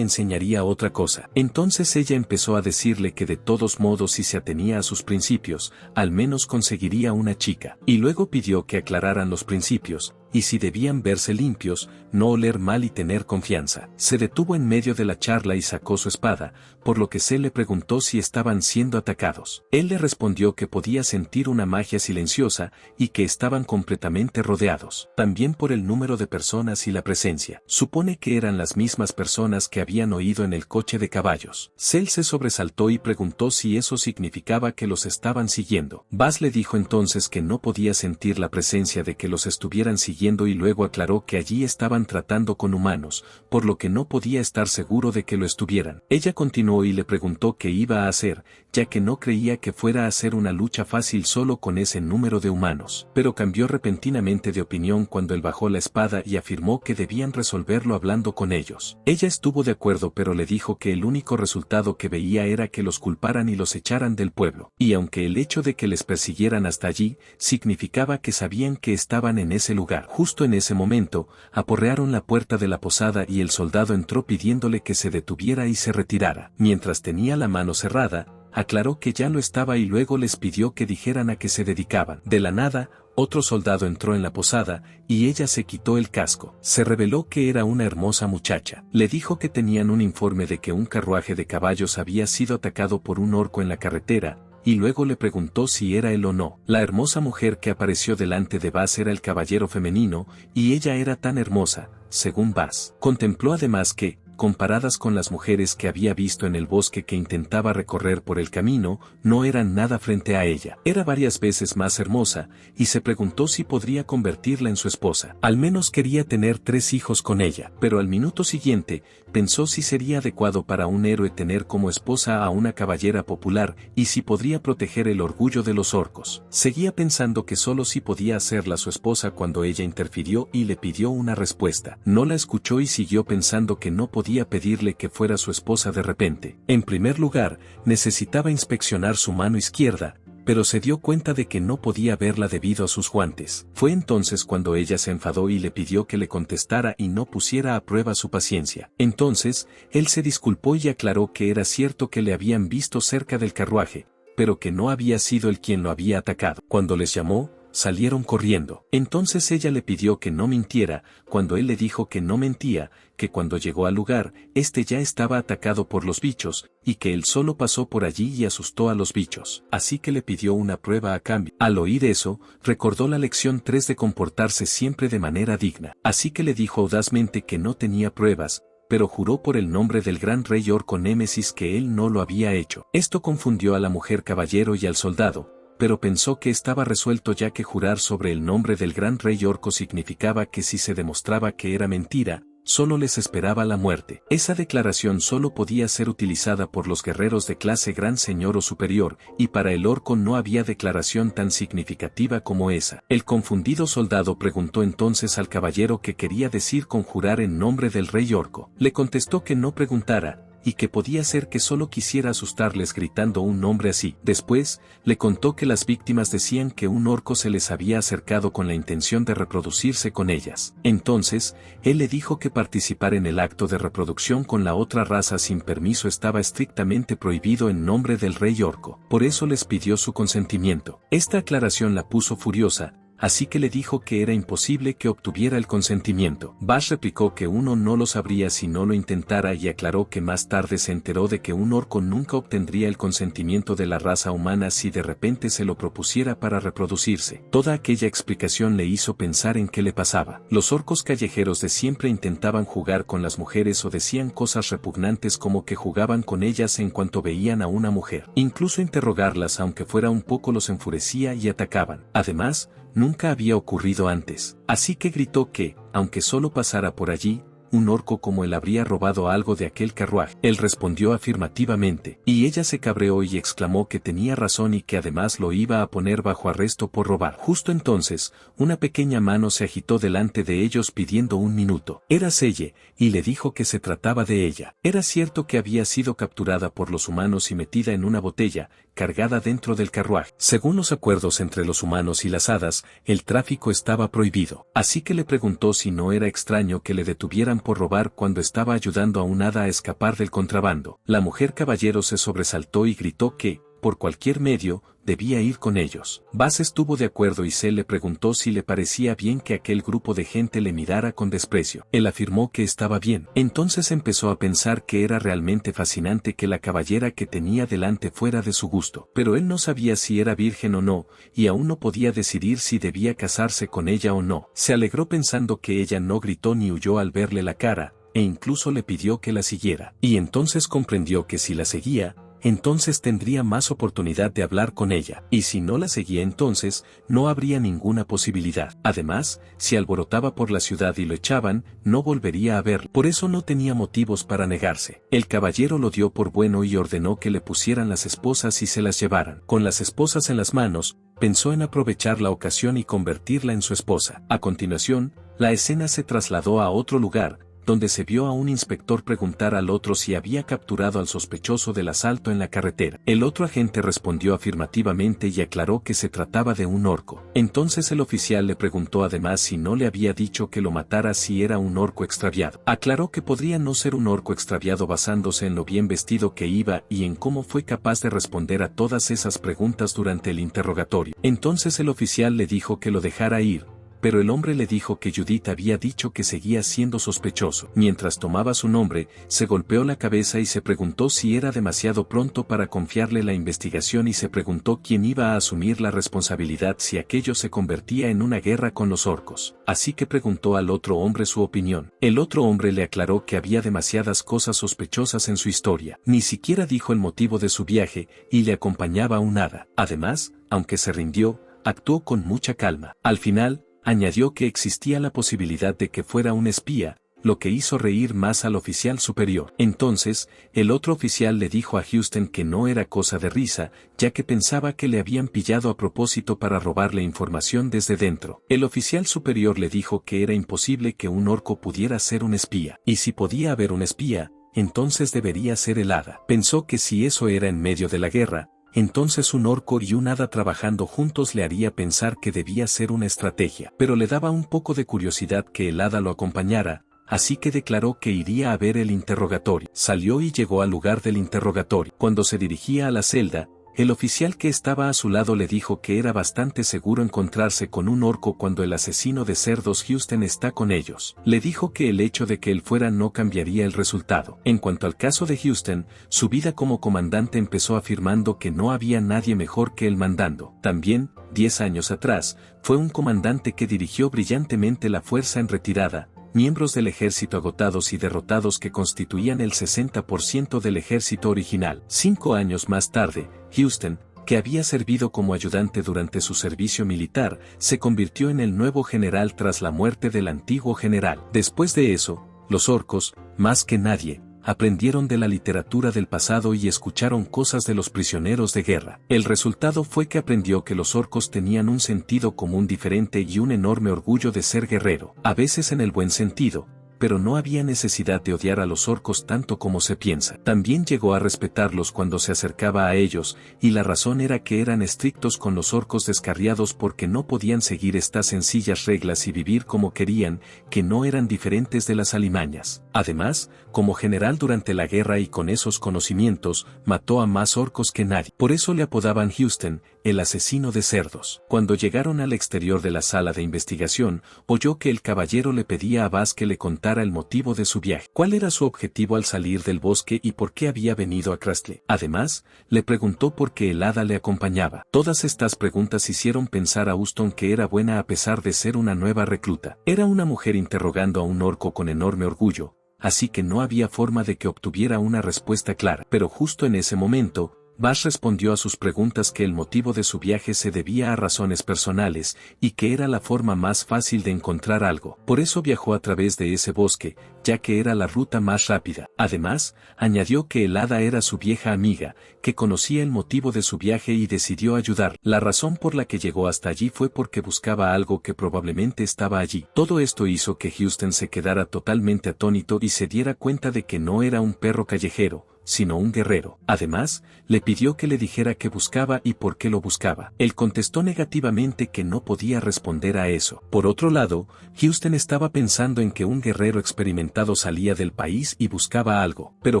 enseñaría otra cosa. Entonces ella empezó a decirle que de todos modos si se atenía a sus principios, al menos conseguiría una chica. Y luego pidió que aclararan los principios, y si debían verse limpios, no oler mal y tener confianza. Se detuvo en medio de la charla y sacó su espada, por lo que se le preguntó si estaban siendo atacados. Él le respondió que podía sentir una magia silenciosa y que estaban completamente rodeados. También por el número de personas y la presencia. Supone que eran las mismas personas que habían oído en el coche de caballos. Cell se sobresaltó y preguntó si eso significaba que los estaban siguiendo. Baz le dijo entonces que no podía sentir la presencia de que los estuvieran siguiendo y luego aclaró que allí estaban tratando con humanos, por lo que no podía estar seguro de que lo estuvieran. Ella continuó y le preguntó qué iba a hacer, ya que no creía que fuera a ser una lucha fácil solo con ese número de humanos, pero cambió repentinamente de opinión cuando él bajó la espada y afirmó que debían resolverlo hablando con ellos. Ella estuvo de acuerdo pero le dijo que el único resultado que veía era que los culparan y los echaran del pueblo, y aunque el hecho de que les persiguieran hasta allí, significaba que sabían que estaban en ese lugar. Justo en ese momento, aporrearon la puerta de la posada y el soldado entró pidiéndole que se detuviera y se retirara. Mientras tenía la mano cerrada, aclaró que ya lo estaba y luego les pidió que dijeran a qué se dedicaban. De la nada, otro soldado entró en la posada, y ella se quitó el casco. Se reveló que era una hermosa muchacha. Le dijo que tenían un informe de que un carruaje de caballos había sido atacado por un orco en la carretera, y luego le preguntó si era él o no. La hermosa mujer que apareció delante de Baz era el caballero femenino, y ella era tan hermosa, según Baz. Contempló además que, comparadas con las mujeres que había visto en el bosque que intentaba recorrer por el camino, no eran nada frente a ella. Era varias veces más hermosa, y se preguntó si podría convertirla en su esposa. Al menos quería tener 3 hijos con ella, pero al minuto siguiente, pensó si sería adecuado para un héroe tener como esposa a una caballera popular, y si podría proteger el orgullo de los orcos. Seguía pensando que solo si podía hacerla su esposa cuando ella interfirió y le pidió una respuesta. No la escuchó y siguió pensando que no podía pedirle que fuera su esposa de repente. En primer lugar, necesitaba inspeccionar su mano izquierda, pero se dio cuenta de que no podía verla debido a sus guantes. Fue entonces cuando ella se enfadó y le pidió que le contestara y no pusiera a prueba su paciencia. Entonces, él se disculpó y aclaró que era cierto que le habían visto cerca del carruaje, pero que no había sido él quien lo había atacado. Cuando les llamó, salieron corriendo. Entonces ella le pidió que no mintiera, cuando él le dijo que no mentía, que cuando llegó al lugar, este ya estaba atacado por los bichos, y que él solo pasó por allí y asustó a los bichos. Así que le pidió una prueba a cambio. Al oír eso, recordó la lección 3 de comportarse siempre de manera digna. Así que le dijo audazmente que no tenía pruebas, pero juró por el nombre del gran rey orco Némesis que él no lo había hecho. Esto confundió a la mujer caballero y al soldado, pero pensó que estaba resuelto ya que jurar sobre el nombre del gran rey orco significaba que si se demostraba que era mentira, solo les esperaba la muerte. Esa declaración solo podía ser utilizada por los guerreros de clase gran señor o superior, y para el orco no había declaración tan significativa como esa. El confundido soldado preguntó entonces al caballero qué quería decir con jurar en nombre del rey orco. Le contestó que no preguntara, y que podía ser que solo quisiera asustarles gritando un nombre así. Después, le contó que las víctimas decían que un orco se les había acercado con la intención de reproducirse con ellas. Entonces, él le dijo que participar en el acto de reproducción con la otra raza sin permiso estaba estrictamente prohibido en nombre del rey orco. Por eso les pidió su consentimiento. Esta aclaración la puso furiosa, así que le dijo que era imposible que obtuviera el consentimiento. Bash replicó que uno no lo sabría si no lo intentara y aclaró que más tarde se enteró de que un orco nunca obtendría el consentimiento de la raza humana si de repente se lo propusiera para reproducirse. Toda aquella explicación le hizo pensar en qué le pasaba. Los orcos callejeros de siempre intentaban jugar con las mujeres o decían cosas repugnantes como que jugaban con ellas en cuanto veían a una mujer. Incluso interrogarlas aunque fuera un poco los enfurecía y atacaban. Además, nunca había ocurrido antes. Así que gritó que, aunque solo pasara por allí, un orco como él habría robado algo de aquel carruaje. Él respondió afirmativamente, y ella se cabreó y exclamó que tenía razón y que además lo iba a poner bajo arresto por robar. Justo entonces, una pequeña mano se agitó delante de ellos pidiendo un minuto. Era Selle, y le dijo que se trataba de ella. Era cierto que había sido capturada por los humanos y metida en una botella, cargada dentro del carruaje. Según los acuerdos entre los humanos y las hadas, el tráfico estaba prohibido. Así que le preguntó si no era extraño que le detuvieran por robar cuando estaba ayudando a un hada a escapar del contrabando. La mujer caballero se sobresaltó y gritó que, por cualquier medio, debía ir con ellos. Bass estuvo de acuerdo y se le preguntó si le parecía bien que aquel grupo de gente le mirara con desprecio. Él afirmó que estaba bien. Entonces empezó a pensar que era realmente fascinante que la caballera que tenía delante fuera de su gusto. Pero él no sabía si era virgen o no, y aún no podía decidir si debía casarse con ella o no. Se alegró pensando que ella no gritó ni huyó al verle la cara, e incluso le pidió que la siguiera. Y entonces comprendió que si la seguía, entonces tendría más oportunidad de hablar con ella, y si no la seguía entonces, no habría ninguna posibilidad. Además, si alborotaba por la ciudad y lo echaban, no volvería a verlo. Por eso no tenía motivos para negarse. El caballero lo dio por bueno y ordenó que le pusieran las esposas y se las llevaran. Con las esposas en las manos, pensó en aprovechar la ocasión y convertirla en su esposa. A continuación, la escena se trasladó a otro lugar, donde se vio a un inspector preguntar al otro si había capturado al sospechoso del asalto en la carretera. El otro agente respondió afirmativamente y aclaró que se trataba de un orco. Entonces el oficial le preguntó además si no le había dicho que lo matara si era un orco extraviado. Aclaró que podría no ser un orco extraviado basándose en lo bien vestido que iba y en cómo fue capaz de responder a todas esas preguntas durante el interrogatorio. Entonces el oficial le dijo que lo dejara ir, pero el hombre le dijo que Judith había dicho que seguía siendo sospechoso. Mientras tomaba su nombre, se golpeó la cabeza y se preguntó si era demasiado pronto para confiarle la investigación y se preguntó quién iba a asumir la responsabilidad si aquello se convertía en una guerra con los orcos. Así que preguntó al otro hombre su opinión. El otro hombre le aclaró que había demasiadas cosas sospechosas en su historia. Ni siquiera dijo el motivo de su viaje y le acompañaba un hada. Además, aunque se rindió, actuó con mucha calma. Al final, añadió que existía la posibilidad de que fuera un espía, lo que hizo reír más al oficial superior. Entonces, el otro oficial le dijo a Houston que no era cosa de risa, ya que pensaba que le habían pillado a propósito para robarle información desde dentro. El oficial superior le dijo que era imposible que un orco pudiera ser un espía, y si podía haber un espía, entonces debería ser el hada. Pensó que si eso era en medio de la guerra, entonces un orco y un hada trabajando juntos le haría pensar que debía ser una estrategia. Pero le daba un poco de curiosidad que el hada lo acompañara, así que declaró que iría a ver el interrogatorio. Salió y llegó al lugar del interrogatorio. Cuando se dirigía a la celda, el oficial que estaba a su lado le dijo que era bastante seguro encontrarse con un orco cuando el asesino de cerdos Houston está con ellos. Le dijo que el hecho de que él fuera no cambiaría el resultado. En cuanto al caso de Houston, su vida como comandante empezó afirmando que no había nadie mejor que él mandando. También, 10 años atrás, fue un comandante que dirigió brillantemente la fuerza en retirada, miembros del ejército agotados y derrotados que constituían el 60% del ejército original. 5 años más tarde, Houston, que había servido como ayudante durante su servicio militar, se convirtió en el nuevo general tras la muerte del antiguo general. Después de eso, los orcos, más que nadie, aprendieron de la literatura del pasado y escucharon cosas de los prisioneros de guerra. El resultado fue que aprendió que los orcos tenían un sentido común diferente y un enorme orgullo de ser guerrero, a veces en el buen sentido, pero no había necesidad de odiar a los orcos tanto como se piensa. También llegó a respetarlos cuando se acercaba a ellos, y la razón era que eran estrictos con los orcos descarriados porque no podían seguir estas sencillas reglas y vivir como querían, que no eran diferentes de las alimañas. Además, como general durante la guerra y con esos conocimientos, mató a más orcos que nadie. Por eso le apodaban Houston, el asesino de cerdos. Cuando llegaron al exterior de la sala de investigación, oyó que el caballero le pedía a Baz que le contara el motivo de su viaje. ¿Cuál era su objetivo al salir del bosque y por qué había venido a Crastle? Además, le preguntó por qué el hada le acompañaba. Todas estas preguntas hicieron pensar a Houston que era buena a pesar de ser una nueva recluta. Era una mujer interrogando a un orco con enorme orgullo, así que no había forma de que obtuviera una respuesta clara. Pero justo en ese momento, Baz respondió a sus preguntas que el motivo de su viaje se debía a razones personales, y que era la forma más fácil de encontrar algo. Por eso viajó a través de ese bosque, ya que era la ruta más rápida. Además, añadió que el hada era su vieja amiga, que conocía el motivo de su viaje y decidió ayudar. La razón por la que llegó hasta allí fue porque buscaba algo que probablemente estaba allí. Todo esto hizo que Houston se quedara totalmente atónito y se diera cuenta de que no era un perro callejero, sino un guerrero. Además, le pidió que le dijera qué buscaba y por qué lo buscaba. Él contestó negativamente que no podía responder a eso. Por otro lado, Houston estaba pensando en que un guerrero experimentado salía del país y buscaba algo, pero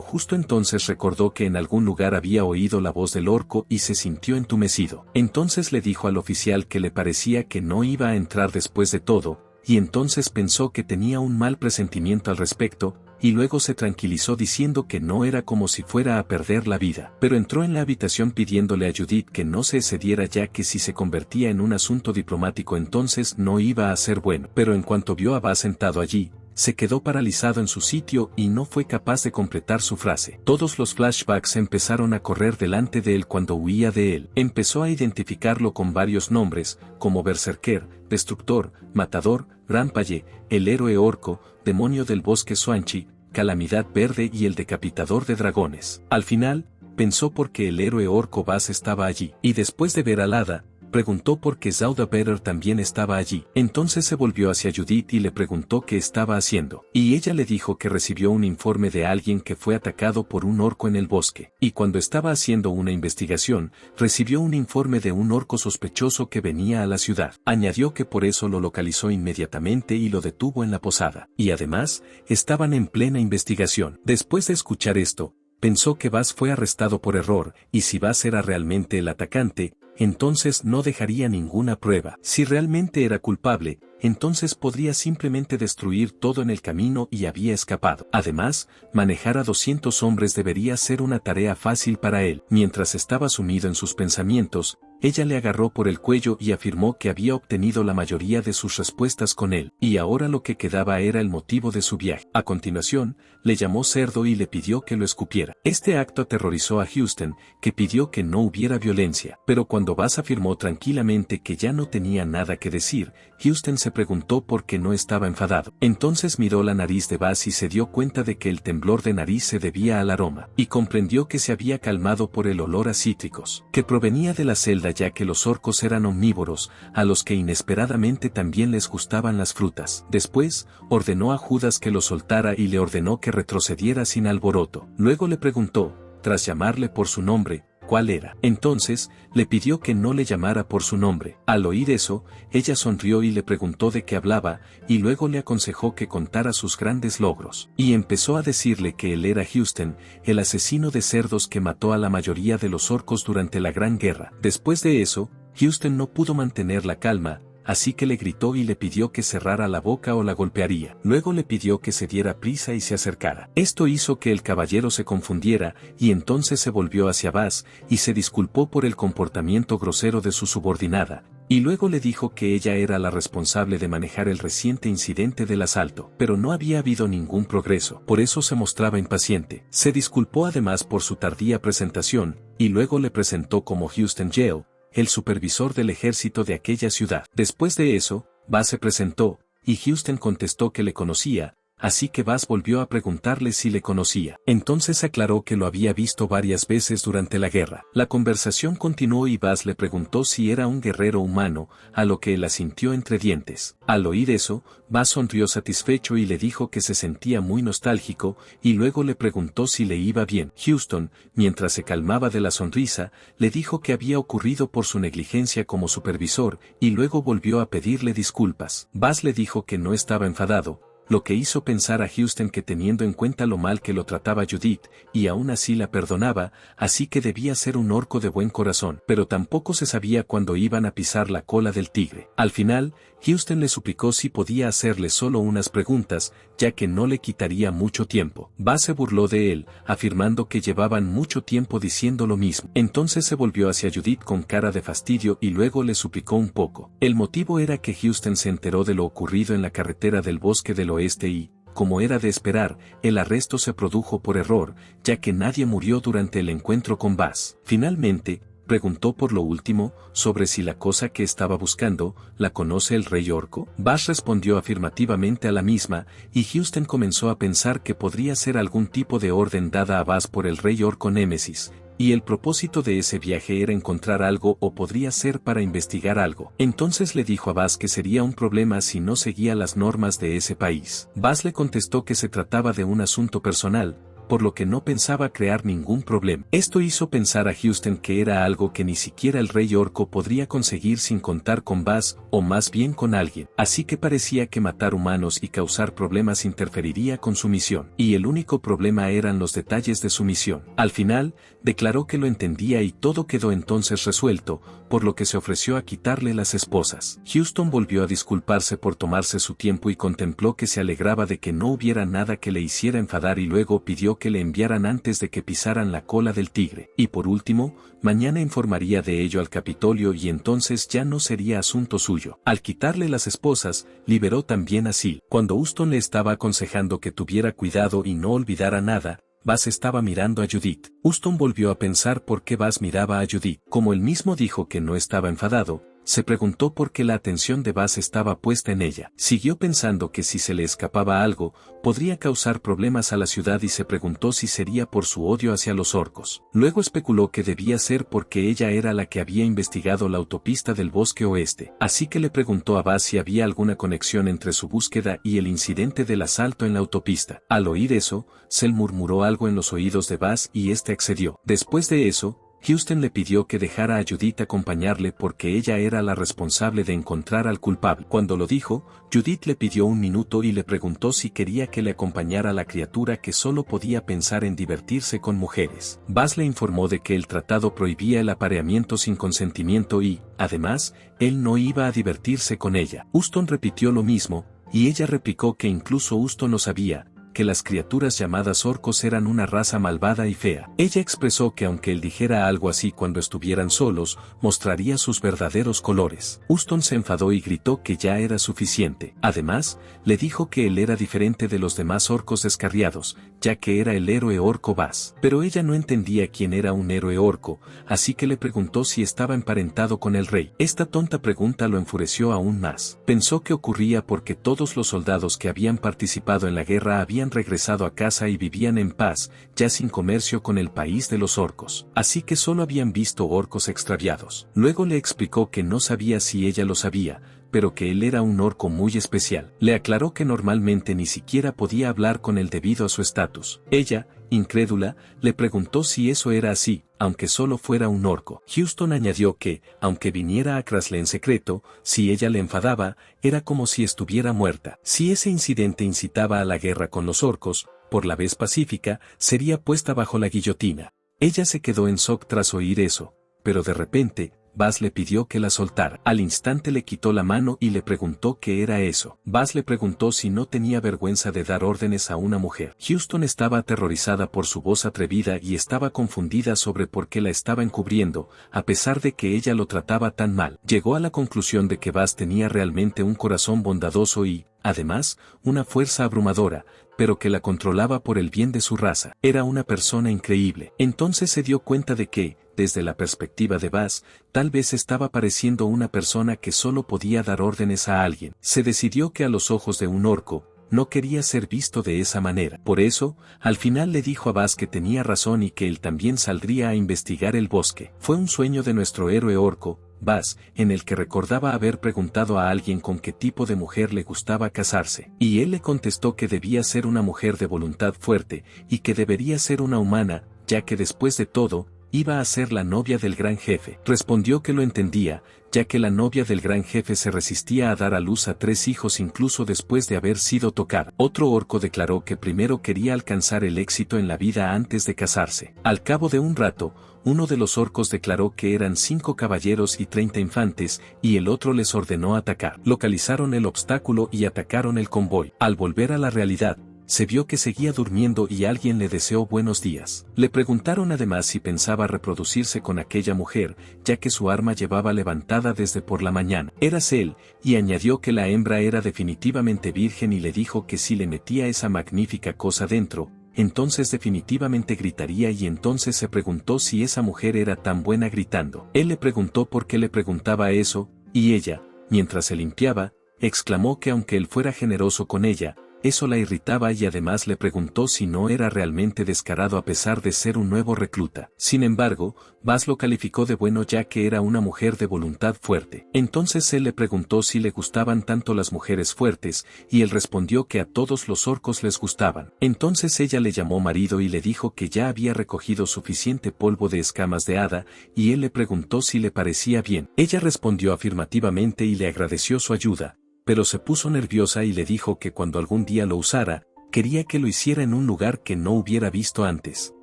justo entonces recordó que en algún lugar había oído la voz del orco y se sintió entumecido. Entonces le dijo al oficial que le parecía que no iba a entrar después de todo, y entonces pensó que tenía un mal presentimiento al respecto, y luego se tranquilizó diciendo que no era como si fuera a perder la vida. Pero entró en la habitación pidiéndole a Judith que no se excediera, ya que si se convertía en un asunto diplomático entonces no iba a ser bueno. Pero en cuanto vio a Baz sentado allí, se quedó paralizado en su sitio y no fue capaz de completar su frase. Todos los flashbacks empezaron a correr delante de él cuando huía de él. Empezó a identificarlo con varios nombres, como Berserker, Destructor, Matador, Rampalle, el héroe orco, demonio del bosque Swanchy, Calamidad Verde y el decapitador de dragones. Al final, pensó por qué el héroe orco Baz estaba allí, y después de ver al hada, preguntó por qué Zauda Better también estaba allí. Entonces se volvió hacia Judith y le preguntó qué estaba haciendo. Y ella le dijo que recibió un informe de alguien que fue atacado por un orco en el bosque. Y cuando estaba haciendo una investigación, recibió un informe de un orco sospechoso que venía a la ciudad. Añadió que por eso lo localizó inmediatamente y lo detuvo en la posada. Y además, estaban en plena investigación. Después de escuchar esto, pensó que Baz fue arrestado por error, y si Baz era realmente el atacante, entonces no dejaría ninguna prueba. Si realmente era culpable, entonces podría simplemente destruir todo en el camino y había escapado. Además, manejar a 200 hombres debería ser una tarea fácil para él. Mientras estaba sumido en sus pensamientos, ella le agarró por el cuello y afirmó que había obtenido la mayoría de sus respuestas con él, y ahora lo que quedaba era el motivo de su viaje. A continuación, le llamó cerdo y le pidió que lo escupiera. Este acto aterrorizó a Houston, que pidió que no hubiera violencia, pero cuando Baz afirmó tranquilamente que ya no tenía nada que decir, Houston se preguntó por qué no estaba enfadado. Entonces miró la nariz de Baz y se dio cuenta de que el temblor de nariz se debía al aroma, y comprendió que se había calmado por el olor a cítricos, que provenía de la celda, ya que los orcos eran omnívoros, a los que inesperadamente también les gustaban las frutas. Después, ordenó a Judas que lo soltara y le ordenó que retrocediera sin alboroto. Luego le preguntó, tras llamarle por su nombre, cuál era. Entonces, le pidió que no le llamara por su nombre. Al oír eso, ella sonrió y le preguntó de qué hablaba, y luego le aconsejó que contara sus grandes logros. Y empezó a decirle que él era Houston, el asesino de cerdos que mató a la mayoría de los orcos durante la Gran Guerra. Después de eso, Houston no pudo mantener la calma, así que le gritó y le pidió que cerrara la boca o la golpearía. Luego le pidió que se diera prisa y se acercara. Esto hizo que el caballero se confundiera, y entonces se volvió hacia Baz, y se disculpó por el comportamiento grosero de su subordinada, y luego le dijo que ella era la responsable de manejar el reciente incidente del asalto. Pero no había habido ningún progreso, por eso se mostraba impaciente. Se disculpó además por su tardía presentación, y luego le presentó como Houston Yale, el supervisor del ejército de aquella ciudad. Después de eso, Baz se presentó, y Houston contestó que le conocía, así que Buzz volvió a preguntarle si le conocía. Entonces aclaró que lo había visto varias veces durante la guerra. La conversación continuó y Buzz le preguntó si era un guerrero humano, a lo que él asintió entre dientes. Al oír eso, Buzz sonrió satisfecho y le dijo que se sentía muy nostálgico, y luego le preguntó si le iba bien. Houston, mientras se calmaba de la sonrisa, le dijo que había ocurrido por su negligencia como supervisor, y luego volvió a pedirle disculpas. Buzz le dijo que no estaba enfadado, lo que hizo pensar a Houston que teniendo en cuenta lo mal que lo trataba Judith, y aún así la perdonaba, así que debía ser un orco de buen corazón, pero tampoco se sabía cuándo iban a pisar la cola del tigre. Al final, Houston le suplicó si podía hacerle solo unas preguntas, ya que no le quitaría mucho tiempo. Buzz se burló de él, afirmando que llevaban mucho tiempo diciendo lo mismo. Entonces se volvió hacia Judith con cara de fastidio y luego le suplicó un poco. El motivo era que Houston se enteró de lo ocurrido en la carretera del bosque del oeste y, como era de esperar, el arresto se produjo por error, ya que nadie murió durante el encuentro con Buzz. Finalmente, preguntó por lo último, sobre si la cosa que estaba buscando, ¿la conoce el rey orco? Buzz respondió afirmativamente a la misma, y Houston comenzó a pensar que podría ser algún tipo de orden dada a Buzz por el rey orco Némesis, y el propósito de ese viaje era encontrar algo o podría ser para investigar algo. Entonces le dijo a Buzz que sería un problema si no seguía las normas de ese país. Buzz le contestó que se trataba de un asunto personal, por lo que no pensaba crear ningún problema. Esto hizo pensar a Houston que era algo que ni siquiera el rey orco podría conseguir sin contar con Buzz, o más bien con alguien. Así que parecía que matar humanos y causar problemas interferiría con su misión. Y el único problema eran los detalles de su misión. Al final, declaró que lo entendía y todo quedó entonces resuelto, por lo que se ofreció a quitarle las esposas. Houston volvió a disculparse por tomarse su tiempo y contempló que se alegraba de que no hubiera nada que le hiciera enfadar y luego pidió que le enviaran antes de que pisaran la cola del tigre. Y por último, mañana informaría de ello al Capitolio y entonces ya no sería asunto suyo. Al quitarle las esposas, liberó también a Sil. Cuando Houston le estaba aconsejando que tuviera cuidado y no olvidara nada, Buzz estaba mirando a Judith. Houston volvió a pensar por qué Buzz miraba a Judith. Como él mismo dijo que no estaba enfadado, se preguntó por qué la atención de Buzz estaba puesta en ella. Siguió pensando que si se le escapaba algo, podría causar problemas a la ciudad y se preguntó si sería por su odio hacia los orcos. Luego especuló que debía ser porque ella era la que había investigado la autopista del bosque oeste. Así que le preguntó a Buzz si había alguna conexión entre su búsqueda y el incidente del asalto en la autopista. Al oír eso, Cell murmuró algo en los oídos de Buzz y este accedió. Después de eso, Houston le pidió que dejara a Judith acompañarle porque ella era la responsable de encontrar al culpable. Cuando lo dijo, Judith le pidió un minuto y le preguntó si quería que le acompañara a la criatura que solo podía pensar en divertirse con mujeres. Buzz le informó de que el tratado prohibía el apareamiento sin consentimiento y, además, él no iba a divertirse con ella. Houston repitió lo mismo, y ella replicó que incluso Houston lo sabía, que las criaturas llamadas orcos eran una raza malvada y fea. Ella expresó que aunque él dijera algo así cuando estuvieran solos, mostraría sus verdaderos colores. Houston se enfadó y gritó que ya era suficiente. Además, le dijo que él era diferente de los demás orcos descarriados, ya que era el héroe orco Buzz. Pero ella no entendía quién era un héroe orco, así que le preguntó si estaba emparentado con el rey. Esta tonta pregunta lo enfureció aún más. Pensó que ocurría porque todos los soldados que habían participado en la guerra habían regresado a casa y vivían en paz, ya sin comercio con el país de los orcos. Así que solo habían visto orcos extraviados. Luego le explicó que no sabía si ella lo sabía, pero que él era un orco muy especial. Le aclaró que normalmente ni siquiera podía hablar con él debido a su estatus. Ella, incrédula, le preguntó si eso era así, aunque solo fuera un orco. Houston añadió que, aunque viniera a Krasle en secreto, si ella le enfadaba, era como si estuviera muerta. Si ese incidente incitaba a la guerra con los orcos, por la vez pacífica, sería puesta bajo la guillotina. Ella se quedó en shock tras oír eso, pero de repente, Buzz le pidió que la soltara. Al instante le quitó la mano y le preguntó qué era eso. Buzz le preguntó si no tenía vergüenza de dar órdenes a una mujer. Houston estaba aterrorizada por su voz atrevida y estaba confundida sobre por qué la estaba encubriendo, a pesar de que ella lo trataba tan mal. Llegó a la conclusión de que Buzz tenía realmente un corazón bondadoso y, además, una fuerza abrumadora, pero que la controlaba por el bien de su raza. Era una persona increíble. Entonces se dio cuenta de que, desde la perspectiva de Buzz, tal vez estaba pareciendo una persona que solo podía dar órdenes a alguien. Se decidió que a los ojos de un orco, no quería ser visto de esa manera. Por eso, al final le dijo a Buzz que tenía razón y que él también saldría a investigar el bosque. Fue un sueño de nuestro héroe orco, Buzz, en el que recordaba haber preguntado a alguien con qué tipo de mujer le gustaba casarse, y él le contestó que debía ser una mujer de voluntad fuerte, y que debería ser una humana, ya que después de todo, iba a ser la novia del gran jefe. Respondió que lo entendía, ya que la novia del gran jefe se resistía a dar a luz a 3 hijos incluso después de haber sido tocada. Otro orco declaró que primero quería alcanzar el éxito en la vida antes de casarse. Al cabo de un rato, uno de los orcos declaró que eran 5 caballeros y 30 infantes, y el otro les ordenó atacar. Localizaron el obstáculo y atacaron el convoy. Al volver a la realidad, se vio que seguía durmiendo y alguien le deseó buenos días. Le preguntaron además si pensaba reproducirse con aquella mujer, ya que su arma llevaba levantada desde por la mañana. Érase él, y añadió que la hembra era definitivamente virgen y le dijo que si le metía esa magnífica cosa dentro, entonces definitivamente gritaría, y entonces se preguntó si esa mujer era tan buena gritando. Él le preguntó por qué le preguntaba eso, y ella, mientras se limpiaba, exclamó que aunque él fuera generoso con ella, eso la irritaba, y además le preguntó si no era realmente descarado a pesar de ser un nuevo recluta. Sin embargo, Buzz lo calificó de bueno ya que era una mujer de voluntad fuerte. Entonces él le preguntó si le gustaban tanto las mujeres fuertes, y él respondió que a todos los orcos les gustaban. Entonces ella le llamó marido y le dijo que ya había recogido suficiente polvo de escamas de hada, y él le preguntó si le parecía bien. Ella respondió afirmativamente y le agradeció su ayuda, pero se puso nerviosa y le dijo que cuando algún día lo usara, quería que lo hiciera en un lugar que no hubiera visto antes.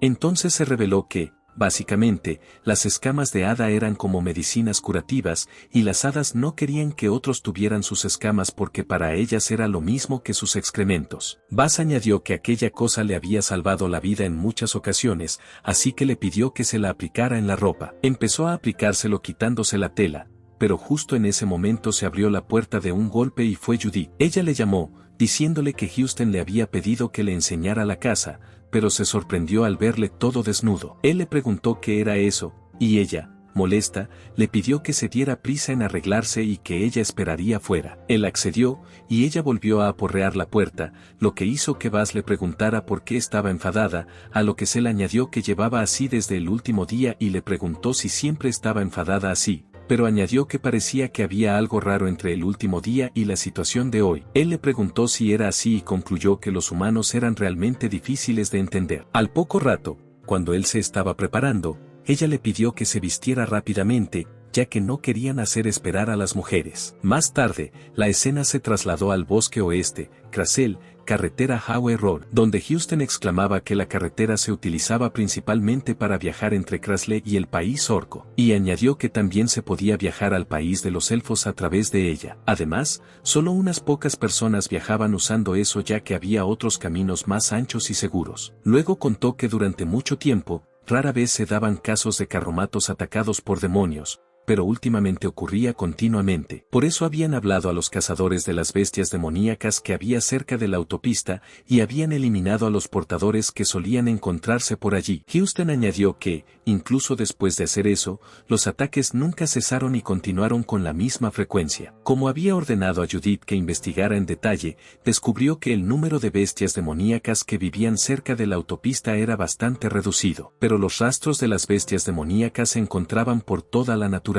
Entonces se reveló que, básicamente, las escamas de hada eran como medicinas curativas, y las hadas no querían que otros tuvieran sus escamas porque para ellas era lo mismo que sus excrementos. Buzz añadió que aquella cosa le había salvado la vida en muchas ocasiones, así que le pidió que se la aplicara en la ropa. Empezó a aplicárselo quitándose la tela, pero justo en ese momento se abrió la puerta de un golpe y fue Judith. Ella le llamó, diciéndole que Houston le había pedido que le enseñara la casa, pero se sorprendió al verle todo desnudo. Él le preguntó qué era eso, y ella, molesta, le pidió que se diera prisa en arreglarse y que ella esperaría fuera. Él accedió, y ella volvió a aporrear la puerta, lo que hizo que Buzz le preguntara por qué estaba enfadada, a lo que se le añadió que llevaba así desde el último día y le preguntó si siempre estaba enfadada así, pero añadió que parecía que había algo raro entre el último día y la situación de hoy. Él le preguntó si era así y concluyó que los humanos eran realmente difíciles de entender. Al poco rato, cuando él se estaba preparando, ella le pidió que se vistiera rápidamente, ya que no querían hacer esperar a las mujeres. Más tarde, la escena se trasladó al bosque oeste, Krasel, carretera Howe Road, donde Houston exclamaba que la carretera se utilizaba principalmente para viajar entre Krasle y el país orco, y añadió que también se podía viajar al país de los elfos a través de ella. Además, solo unas pocas personas viajaban usando eso ya que había otros caminos más anchos y seguros. Luego contó que durante mucho tiempo, rara vez se daban casos de carromatos atacados por demonios, pero últimamente ocurría continuamente. Por eso habían hablado a los cazadores de las bestias demoníacas que había cerca de la autopista y habían eliminado a los portadores que solían encontrarse por allí. Houston añadió que, incluso después de hacer eso, los ataques nunca cesaron y continuaron con la misma frecuencia. Como había ordenado a Judith que investigara en detalle, descubrió que el número de bestias demoníacas que vivían cerca de la autopista era bastante reducido, pero los rastros de las bestias demoníacas se encontraban por toda la naturaleza.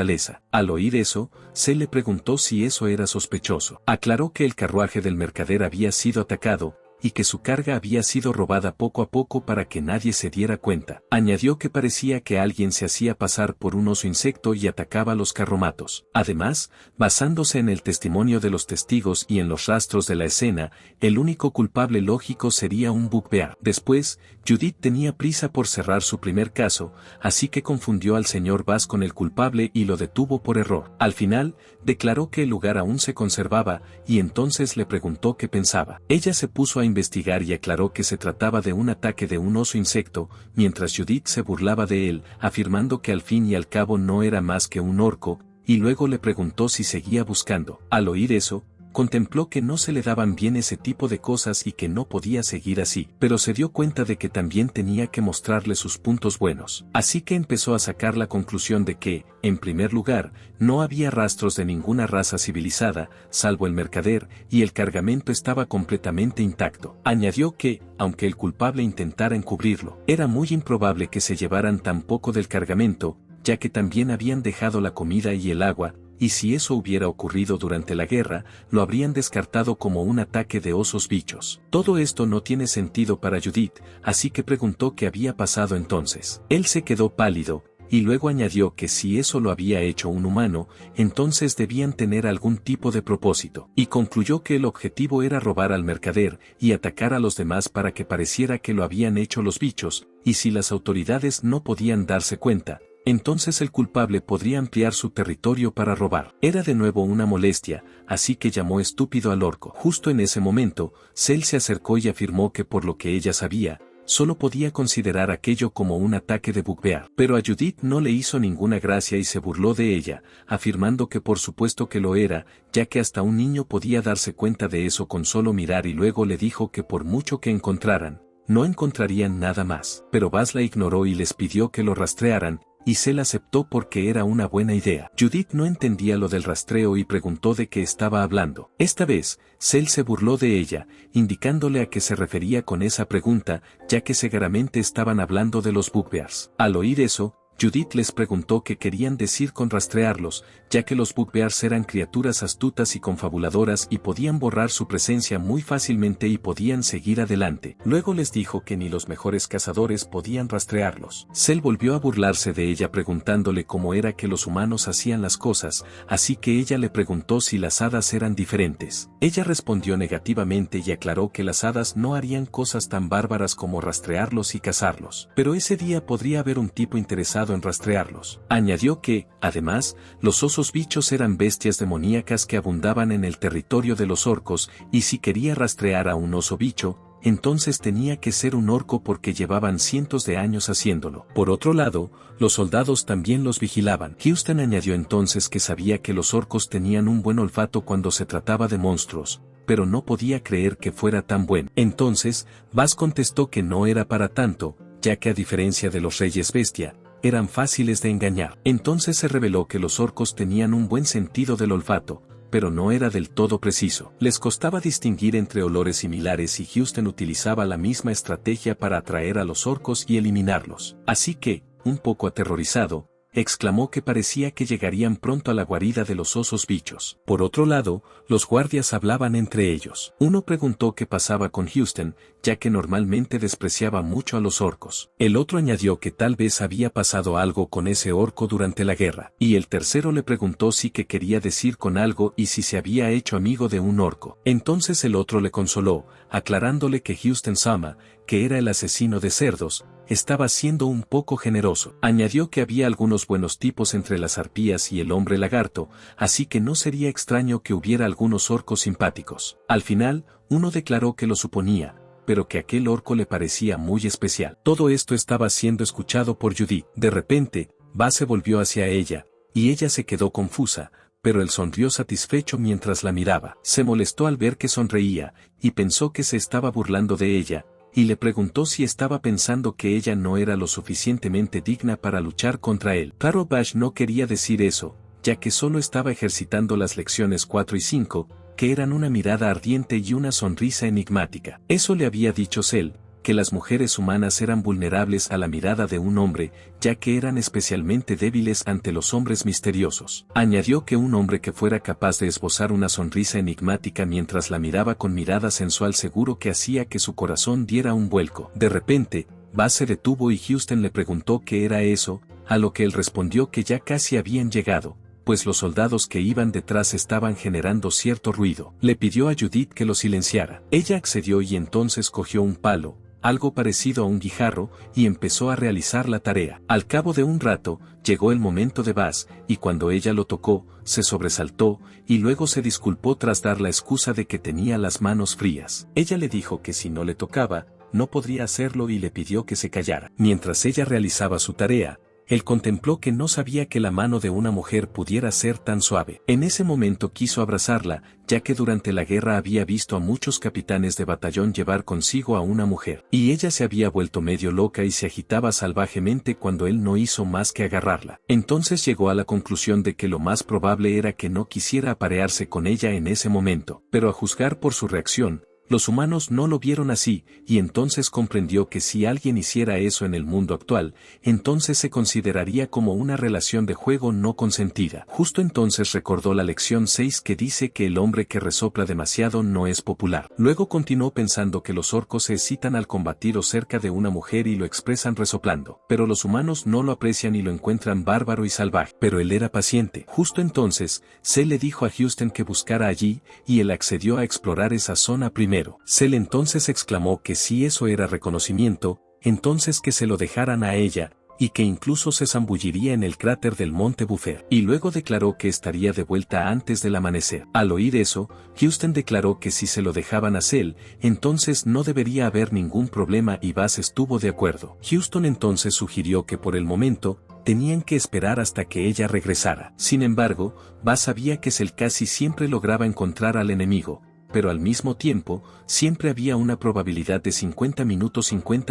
Al oír eso, se le preguntó si eso era sospechoso. Aclaró que el carruaje del mercader había sido atacado, y que su carga había sido robada poco a poco para que nadie se diera cuenta. Añadió que parecía que alguien se hacía pasar por un oso insecto y atacaba a los carromatos. Además, basándose en el testimonio de los testigos y en los rastros de la escena, el único culpable lógico sería un bugbear. Después, Judith tenía prisa por cerrar su primer caso, así que confundió al señor Buzz con el culpable y lo detuvo por error. Al final, declaró que el lugar aún se conservaba, y entonces le preguntó qué pensaba. Ella se puso a investigar y aclaró que se trataba de un ataque de un oso insecto, mientras Judith se burlaba de él, afirmando que al fin y al cabo no era más que un orco, y luego le preguntó si seguía buscando. Al oír eso, contempló que no se le daban bien ese tipo de cosas y que no podía seguir así, pero se dio cuenta de que también tenía que mostrarle sus puntos buenos. Así que empezó a sacar la conclusión de que, en primer lugar, no había rastros de ninguna raza civilizada, salvo el mercader, y el cargamento estaba completamente intacto. Añadió que, aunque el culpable intentara encubrirlo, era muy improbable que se llevaran tan poco del cargamento, ya que también habían dejado la comida y el agua, y si eso hubiera ocurrido durante la guerra, lo habrían descartado como un ataque de osos bichos. Todo esto no tiene sentido para Judith, así que preguntó qué había pasado entonces. Él se quedó pálido, y luego añadió que si eso lo había hecho un humano, entonces debían tener algún tipo de propósito, y concluyó que el objetivo era robar al mercader y atacar a los demás para que pareciera que lo habían hecho los bichos, y si las autoridades no podían darse cuenta, entonces el culpable podría ampliar su territorio para robar. Era de nuevo una molestia, así que llamó estúpido al orco. Justo en ese momento, Cell se acercó y afirmó que por lo que ella sabía, solo podía considerar aquello como un ataque de bugbear. Pero a Judith no le hizo ninguna gracia y se burló de ella, afirmando que por supuesto que lo era, ya que hasta un niño podía darse cuenta de eso con solo mirar, y luego le dijo que por mucho que encontraran, no encontrarían nada más. Pero Buzz la ignoró y les pidió que lo rastrearan, y Cell aceptó porque era una buena idea. Judith no entendía lo del rastreo y preguntó de qué estaba hablando. Esta vez, Cell se burló de ella, indicándole a qué se refería con esa pregunta, ya que seguramente estaban hablando de los bugbears. Al oír eso, Judith les preguntó qué querían decir con rastrearlos, ya que los bugbears eran criaturas astutas y confabuladoras y podían borrar su presencia muy fácilmente y podían seguir adelante. Luego les dijo que ni los mejores cazadores podían rastrearlos. Cell volvió a burlarse de ella preguntándole cómo era que los humanos hacían las cosas, así que ella le preguntó si las hadas eran diferentes. Ella respondió negativamente y aclaró que las hadas no harían cosas tan bárbaras como rastrearlos y cazarlos. Pero ese día podría haber un tipo interesado en rastrearlos. Añadió que, además, los osos bichos eran bestias demoníacas que abundaban en el territorio de los orcos, y si quería rastrear a un oso bicho, entonces tenía que ser un orco porque llevaban cientos de años haciéndolo. Por otro lado, los soldados también los vigilaban. Houston añadió entonces que sabía que los orcos tenían un buen olfato cuando se trataba de monstruos, pero no podía creer que fuera tan bueno. Entonces, Buzz contestó que no era para tanto, ya que a diferencia de los reyes bestia, eran fáciles de engañar. Entonces se reveló que los orcos tenían un buen sentido del olfato, pero no era del todo preciso. Les costaba distinguir entre olores similares y Houston utilizaba la misma estrategia para atraer a los orcos y eliminarlos. Así que, un poco aterrorizado, exclamó que parecía que llegarían pronto a la guarida de los osos bichos. Por otro lado, los guardias hablaban entre ellos. Uno preguntó qué pasaba con Houston, ya que normalmente despreciaba mucho a los orcos. El otro añadió que tal vez había pasado algo con ese orco durante la guerra. Y el tercero le preguntó si qué quería decir con algo y si se había hecho amigo de un orco. Entonces el otro le consoló, aclarándole que Houston Sama, que era el asesino de cerdos, estaba siendo un poco generoso. Añadió que había algunos buenos tipos entre las arpías y el hombre lagarto, así que no sería extraño que hubiera algunos orcos simpáticos. Al final, uno declaró que lo suponía, pero que aquel orco le parecía muy especial. Todo esto estaba siendo escuchado por Judith. De repente, Buzz se volvió hacia ella, y ella se quedó confusa, pero él sonrió satisfecho mientras la miraba. Se molestó al ver que sonreía, y pensó que se estaba burlando de ella, y le preguntó si estaba pensando que ella no era lo suficientemente digna para luchar contra él. Claro, Buzz no quería decir eso, ya que solo estaba ejercitando las lecciones 4 y 5, que eran una mirada ardiente y una sonrisa enigmática. Eso le había dicho Cell, que las mujeres humanas eran vulnerables a la mirada de un hombre, ya que eran especialmente débiles ante los hombres misteriosos. Añadió que un hombre que fuera capaz de esbozar una sonrisa enigmática mientras la miraba con mirada sensual seguro que hacía que su corazón diera un vuelco. De repente, Buzz se detuvo y Houston le preguntó qué era eso, a lo que él respondió que ya casi habían llegado, pues los soldados que iban detrás estaban generando cierto ruido. Le pidió a Judith que lo silenciara. Ella accedió y entonces cogió un palo, algo parecido a un guijarro, y empezó a realizar la tarea. Al cabo de un rato, llegó el momento de Buzz, y cuando ella lo tocó, se sobresaltó, y luego se disculpó tras dar la excusa de que tenía las manos frías. Ella le dijo que si no le tocaba, no podría hacerlo y le pidió que se callara. Mientras ella realizaba su tarea, él contempló que no sabía que la mano de una mujer pudiera ser tan suave. En ese momento quiso abrazarla, ya que durante la guerra había visto a muchos capitanes de batallón llevar consigo a una mujer, y ella se había vuelto medio loca y se agitaba salvajemente cuando él no hizo más que agarrarla. Entonces llegó a la conclusión de que lo más probable era que no quisiera aparearse con ella en ese momento, pero a juzgar por su reacción, los humanos no lo vieron así, y entonces comprendió que si alguien hiciera eso en el mundo actual, entonces se consideraría como una relación de juego no consentida. Justo entonces recordó la lección 6 que dice que el hombre que resopla demasiado no es popular. Luego continuó pensando que los orcos se excitan al combatir o cerca de una mujer y lo expresan resoplando, pero los humanos no lo aprecian y lo encuentran bárbaro y salvaje. Pero él era paciente. Justo entonces, Cell le dijo a Houston que buscara allí, y él accedió a explorar esa zona primero. Cell entonces exclamó que si eso era reconocimiento, entonces que se lo dejaran a ella, y que incluso se zambulliría en el cráter del monte Buffer, y luego declaró que estaría de vuelta antes del amanecer. Al oír eso, Houston declaró que si se lo dejaban a Cell, entonces no debería haber ningún problema y Bass estuvo de acuerdo. Houston entonces sugirió que por el momento, tenían que esperar hasta que ella regresara. Sin embargo, Bass sabía que Cell casi siempre lograba encontrar al enemigo, pero al mismo tiempo, siempre había una probabilidad de 50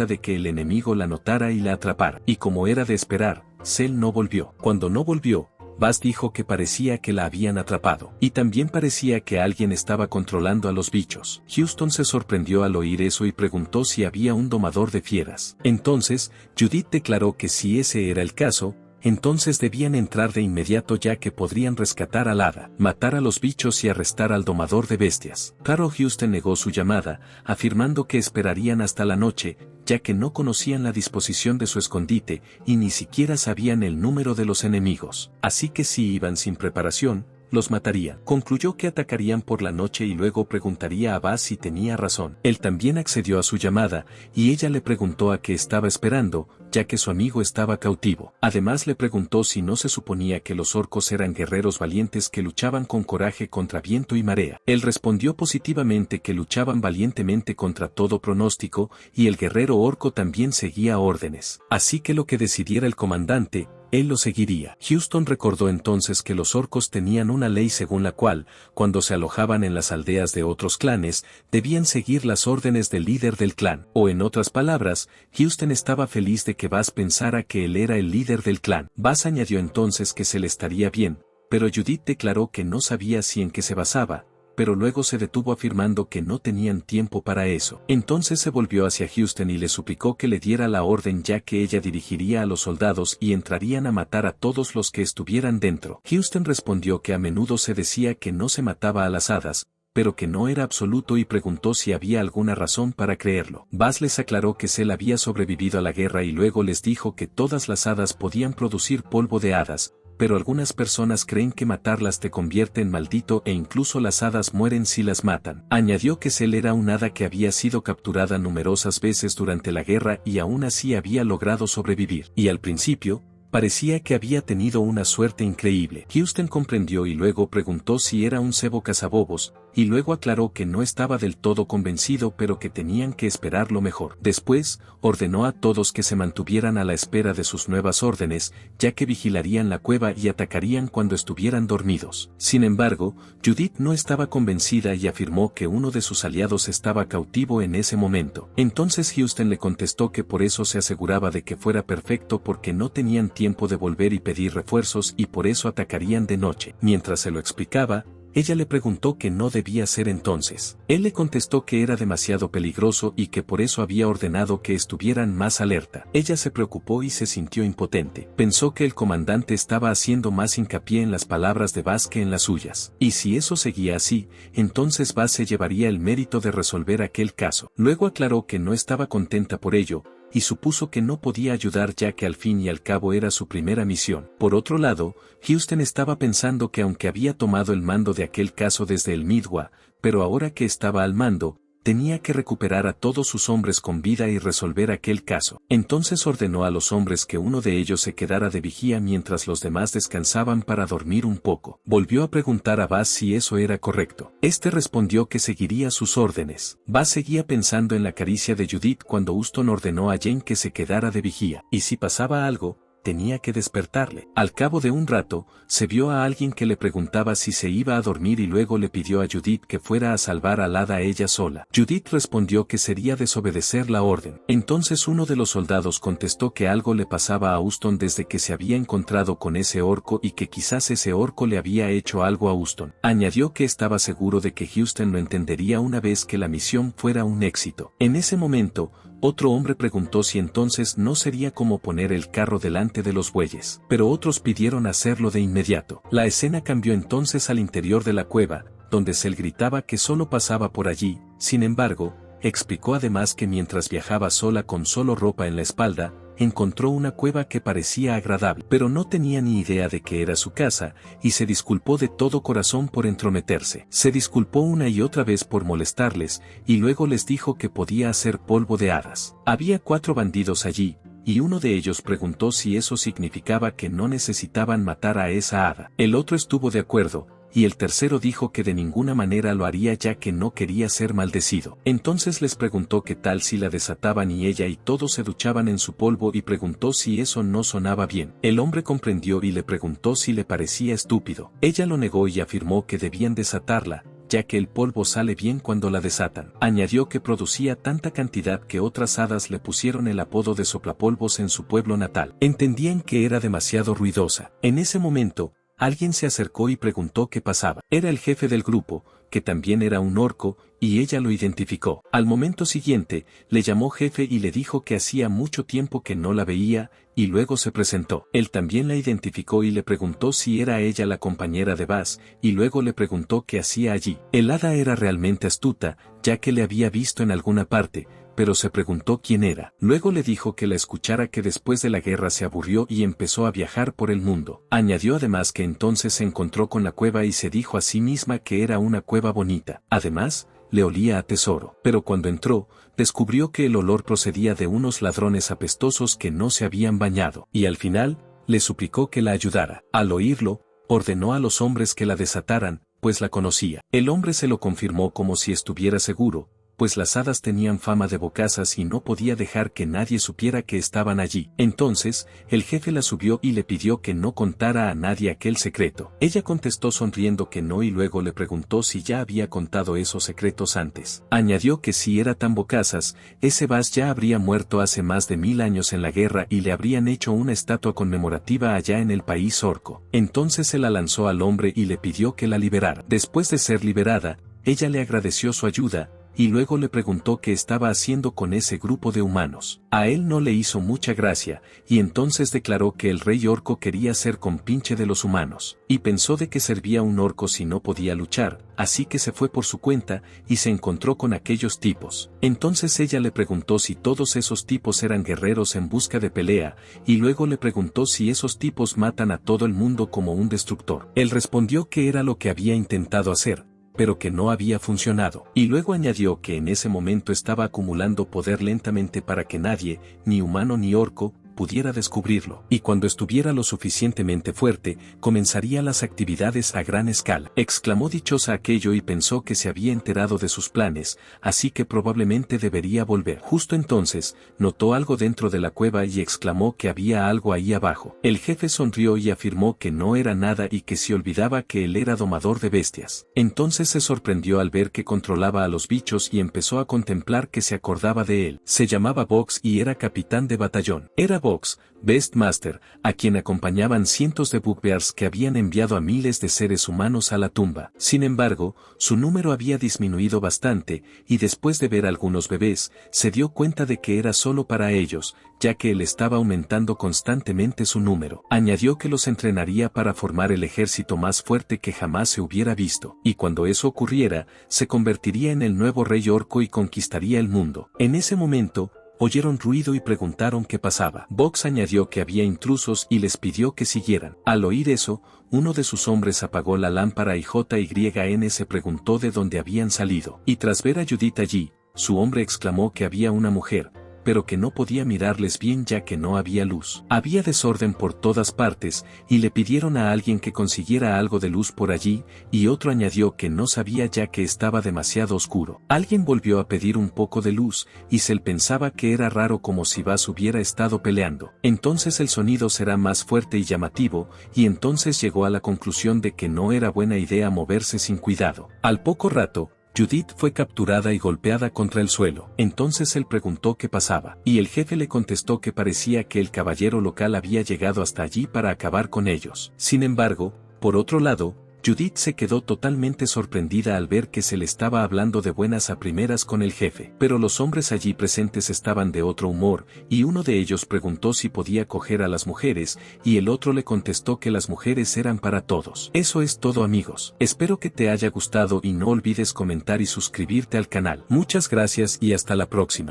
de que el enemigo la notara y la atrapara. Y como era de esperar, Cell no volvió. Cuando no volvió, Bass dijo que parecía que la habían atrapado. Y también parecía que alguien estaba controlando a los bichos. Houston se sorprendió al oír eso y preguntó si había un domador de fieras. Entonces, Judith declaró que si ese era el caso, entonces debían entrar de inmediato ya que podrían rescatar al hada, matar a los bichos y arrestar al domador de bestias. Claro, Houston negó su llamada, afirmando que esperarían hasta la noche, ya que no conocían la disposición de su escondite y ni siquiera sabían el número de los enemigos. Así que si iban sin preparación, los mataría. Concluyó que atacarían por la noche y luego preguntaría a Bass si tenía razón. Él también accedió a su llamada, y ella le preguntó a qué estaba esperando, ya que su amigo estaba cautivo. Además le preguntó si no se suponía que los orcos eran guerreros valientes que luchaban con coraje contra viento y marea. Él respondió positivamente que luchaban valientemente contra todo pronóstico, y el guerrero orco también seguía órdenes. Así que lo que decidiera el comandante, él lo seguiría. Houston recordó entonces que los orcos tenían una ley según la cual, cuando se alojaban en las aldeas de otros clanes, debían seguir las órdenes del líder del clan. O en otras palabras, Houston estaba feliz de que Bass pensara que él era el líder del clan. Bass añadió entonces que se le estaría bien, pero Judith declaró que no sabía si en qué se basaba, pero luego se detuvo afirmando que no tenían tiempo para eso. Entonces se volvió hacia Houston y le suplicó que le diera la orden ya que ella dirigiría a los soldados y entrarían a matar a todos los que estuvieran dentro. Houston respondió que a menudo se decía que no se mataba a las hadas, pero que no era absoluto y preguntó si había alguna razón para creerlo. Bass les aclaró que Cell había sobrevivido a la guerra y luego les dijo que todas las hadas podían producir polvo de hadas, pero algunas personas creen que matarlas te convierte en maldito e incluso las hadas mueren si las matan. Añadió que Cell era un hada que había sido capturada numerosas veces durante la guerra y aún así había logrado sobrevivir. Y al principio, parecía que había tenido una suerte increíble. Houston comprendió y luego preguntó si era un cebo cazabobos, y luego aclaró que no estaba del todo convencido pero que tenían que esperar lo mejor. Después, ordenó a todos que se mantuvieran a la espera de sus nuevas órdenes, ya que vigilarían la cueva y atacarían cuando estuvieran dormidos. Sin embargo, Judith no estaba convencida y afirmó que uno de sus aliados estaba cautivo en ese momento. Entonces Houston le contestó que por eso se aseguraba de que fuera perfecto porque no tenían tiempo de volver y pedir refuerzos y por eso atacarían de noche. Mientras se lo explicaba, ella le preguntó que no debía ser entonces. Él le contestó que era demasiado peligroso y que por eso había ordenado que estuvieran más alerta. Ella se preocupó y se sintió impotente. Pensó que el comandante estaba haciendo más hincapié en las palabras de Bass que en las suyas. Y si eso seguía así, entonces Bass se llevaría el mérito de resolver aquel caso. Luego aclaró que no estaba contenta por ello, y supuso que no podía ayudar ya que al fin y al cabo era su primera misión. Por otro lado, Houston estaba pensando que aunque había tomado el mando de aquel caso desde el Midwa, pero ahora que estaba al mando, tenía que recuperar a todos sus hombres con vida y resolver aquel caso. Entonces ordenó a los hombres que uno de ellos se quedara de vigía mientras los demás descansaban para dormir un poco. Volvió a preguntar a Bass si eso era correcto. Este respondió que seguiría sus órdenes. Bass seguía pensando en la caricia de Judith cuando Houston ordenó a Jane que se quedara de vigía. Y si pasaba algo, tenía que despertarle. Al cabo de un rato, se vio a alguien que le preguntaba si se iba a dormir y luego le pidió a Judith que fuera a salvar al hada ella sola. Judith respondió que sería desobedecer la orden. Entonces uno de los soldados contestó que algo le pasaba a Houston desde que se había encontrado con ese orco y que quizás ese orco le había hecho algo a Houston. Añadió que estaba seguro de que Houston lo entendería una vez que la misión fuera un éxito. En ese momento, otro hombre preguntó si entonces no sería como poner el carro delante de los bueyes, pero otros pidieron hacerlo de inmediato. La escena cambió entonces al interior de la cueva, donde Cell gritaba que solo pasaba por allí. Sin embargo, explicó además que mientras viajaba sola con solo ropa en la espalda, encontró una cueva que parecía agradable, pero no tenía ni idea de que era su casa, y se disculpó de todo corazón por entrometerse. Se disculpó una y otra vez por molestarles, y luego les dijo que podía hacer polvo de hadas. Había 4 bandidos allí, y uno de ellos preguntó si eso significaba que no necesitaban matar a esa hada. El otro estuvo de acuerdo, y el tercero dijo que de ninguna manera lo haría ya que no quería ser maldecido. Entonces les preguntó qué tal si la desataban y ella y todos se duchaban en su polvo y preguntó si eso no sonaba bien. El hombre comprendió y le preguntó si le parecía estúpido. Ella lo negó y afirmó que debían desatarla, ya que el polvo sale bien cuando la desatan. Añadió que producía tanta cantidad que otras hadas le pusieron el apodo de soplapolvos en su pueblo natal. Entendían que era demasiado ruidosa. En ese momento, alguien se acercó y preguntó qué pasaba. Era el jefe del grupo, que también era un orco, y ella lo identificó. Al momento siguiente, le llamó jefe y le dijo que hacía mucho tiempo que no la veía, y luego se presentó. Él también la identificó y le preguntó si era ella la compañera de Baz, y luego le preguntó qué hacía allí. El hada era realmente astuta, ya que le había visto en alguna parte, pero se preguntó quién era. Luego le dijo que la escuchara que después de la guerra se aburrió y empezó a viajar por el mundo. Añadió además que entonces se encontró con la cueva y se dijo a sí misma que era una cueva bonita. Además, le olía a tesoro. Pero cuando entró, descubrió que el olor procedía de unos ladrones apestosos que no se habían bañado. Y al final, le suplicó que la ayudara. Al oírlo, ordenó a los hombres que la desataran, pues la conocía. El hombre se lo confirmó como si estuviera seguro, pues las hadas tenían fama de bocazas y no podía dejar que nadie supiera que estaban allí. Entonces, el jefe la subió y le pidió que no contara a nadie aquel secreto. Ella contestó sonriendo que no y luego le preguntó si ya había contado esos secretos antes. Añadió que si era tan bocazas, ese Baz ya habría muerto hace más de 1000 años en la guerra y le habrían hecho una estatua conmemorativa allá en el país orco. Entonces se la lanzó al hombre y le pidió que la liberara. Después de ser liberada, ella le agradeció su ayuda, y luego le preguntó qué estaba haciendo con ese grupo de humanos. A él no le hizo mucha gracia, y entonces declaró que el rey orco quería ser compinche de los humanos, y pensó de qué servía un orco si no podía luchar, así que se fue por su cuenta, y se encontró con aquellos tipos. Entonces ella le preguntó si todos esos tipos eran guerreros en busca de pelea, y luego le preguntó si esos tipos matan a todo el mundo como un destructor. Él respondió que era lo que había intentado hacer, pero que no había funcionado. Y luego añadió que en ese momento estaba acumulando poder lentamente para que nadie, ni humano ni orco, pudiera descubrirlo, y cuando estuviera lo suficientemente fuerte, comenzaría las actividades a gran escala. Exclamó dichosa aquello y pensó que se había enterado de sus planes, así que probablemente debería volver. Justo entonces, notó algo dentro de la cueva y exclamó que había algo ahí abajo. El jefe sonrió y afirmó que no era nada y que se olvidaba que él era domador de bestias. Entonces se sorprendió al ver que controlaba a los bichos y empezó a contemplar que se acordaba de él. Se llamaba Box y era capitán de batallón. Era Box, Beastmaster, a quien acompañaban cientos de bugbears que habían enviado a miles de seres humanos a la tumba. Sin embargo, su número había disminuido bastante, y después de ver algunos bebés, se dio cuenta de que era solo para ellos, ya que él estaba aumentando constantemente su número. Añadió que los entrenaría para formar el ejército más fuerte que jamás se hubiera visto, y cuando eso ocurriera, se convertiría en el nuevo rey orco y conquistaría el mundo. En ese momento, oyeron ruido y preguntaron qué pasaba. Box añadió que había intrusos y les pidió que siguieran. Al oír eso, uno de sus hombres apagó la lámpara y JYN se preguntó de dónde habían salido. Y tras ver a Judith allí, su hombre exclamó que había una mujer, pero que no podía mirarles bien ya que no había luz. Había desorden por todas partes, y le pidieron a alguien que consiguiera algo de luz por allí, y otro añadió que no sabía ya que estaba demasiado oscuro. Alguien volvió a pedir un poco de luz, y Cell pensaba que era raro como si Buzz hubiera estado peleando. Entonces el sonido será más fuerte y llamativo, y entonces llegó a la conclusión de que no era buena idea moverse sin cuidado. Al poco rato, Judith fue capturada y golpeada contra el suelo. Entonces él preguntó qué pasaba, y el jefe le contestó que parecía que el caballero local había llegado hasta allí para acabar con ellos. Sin embargo, por otro lado, Judith se quedó totalmente sorprendida al ver que se le estaba hablando de buenas a primeras con el jefe. Pero los hombres allí presentes estaban de otro humor, y uno de ellos preguntó si podía coger a las mujeres, y el otro le contestó que las mujeres eran para todos. Eso es todo, amigos. Espero que te haya gustado y no olvides comentar y suscribirte al canal. Muchas gracias y hasta la próxima.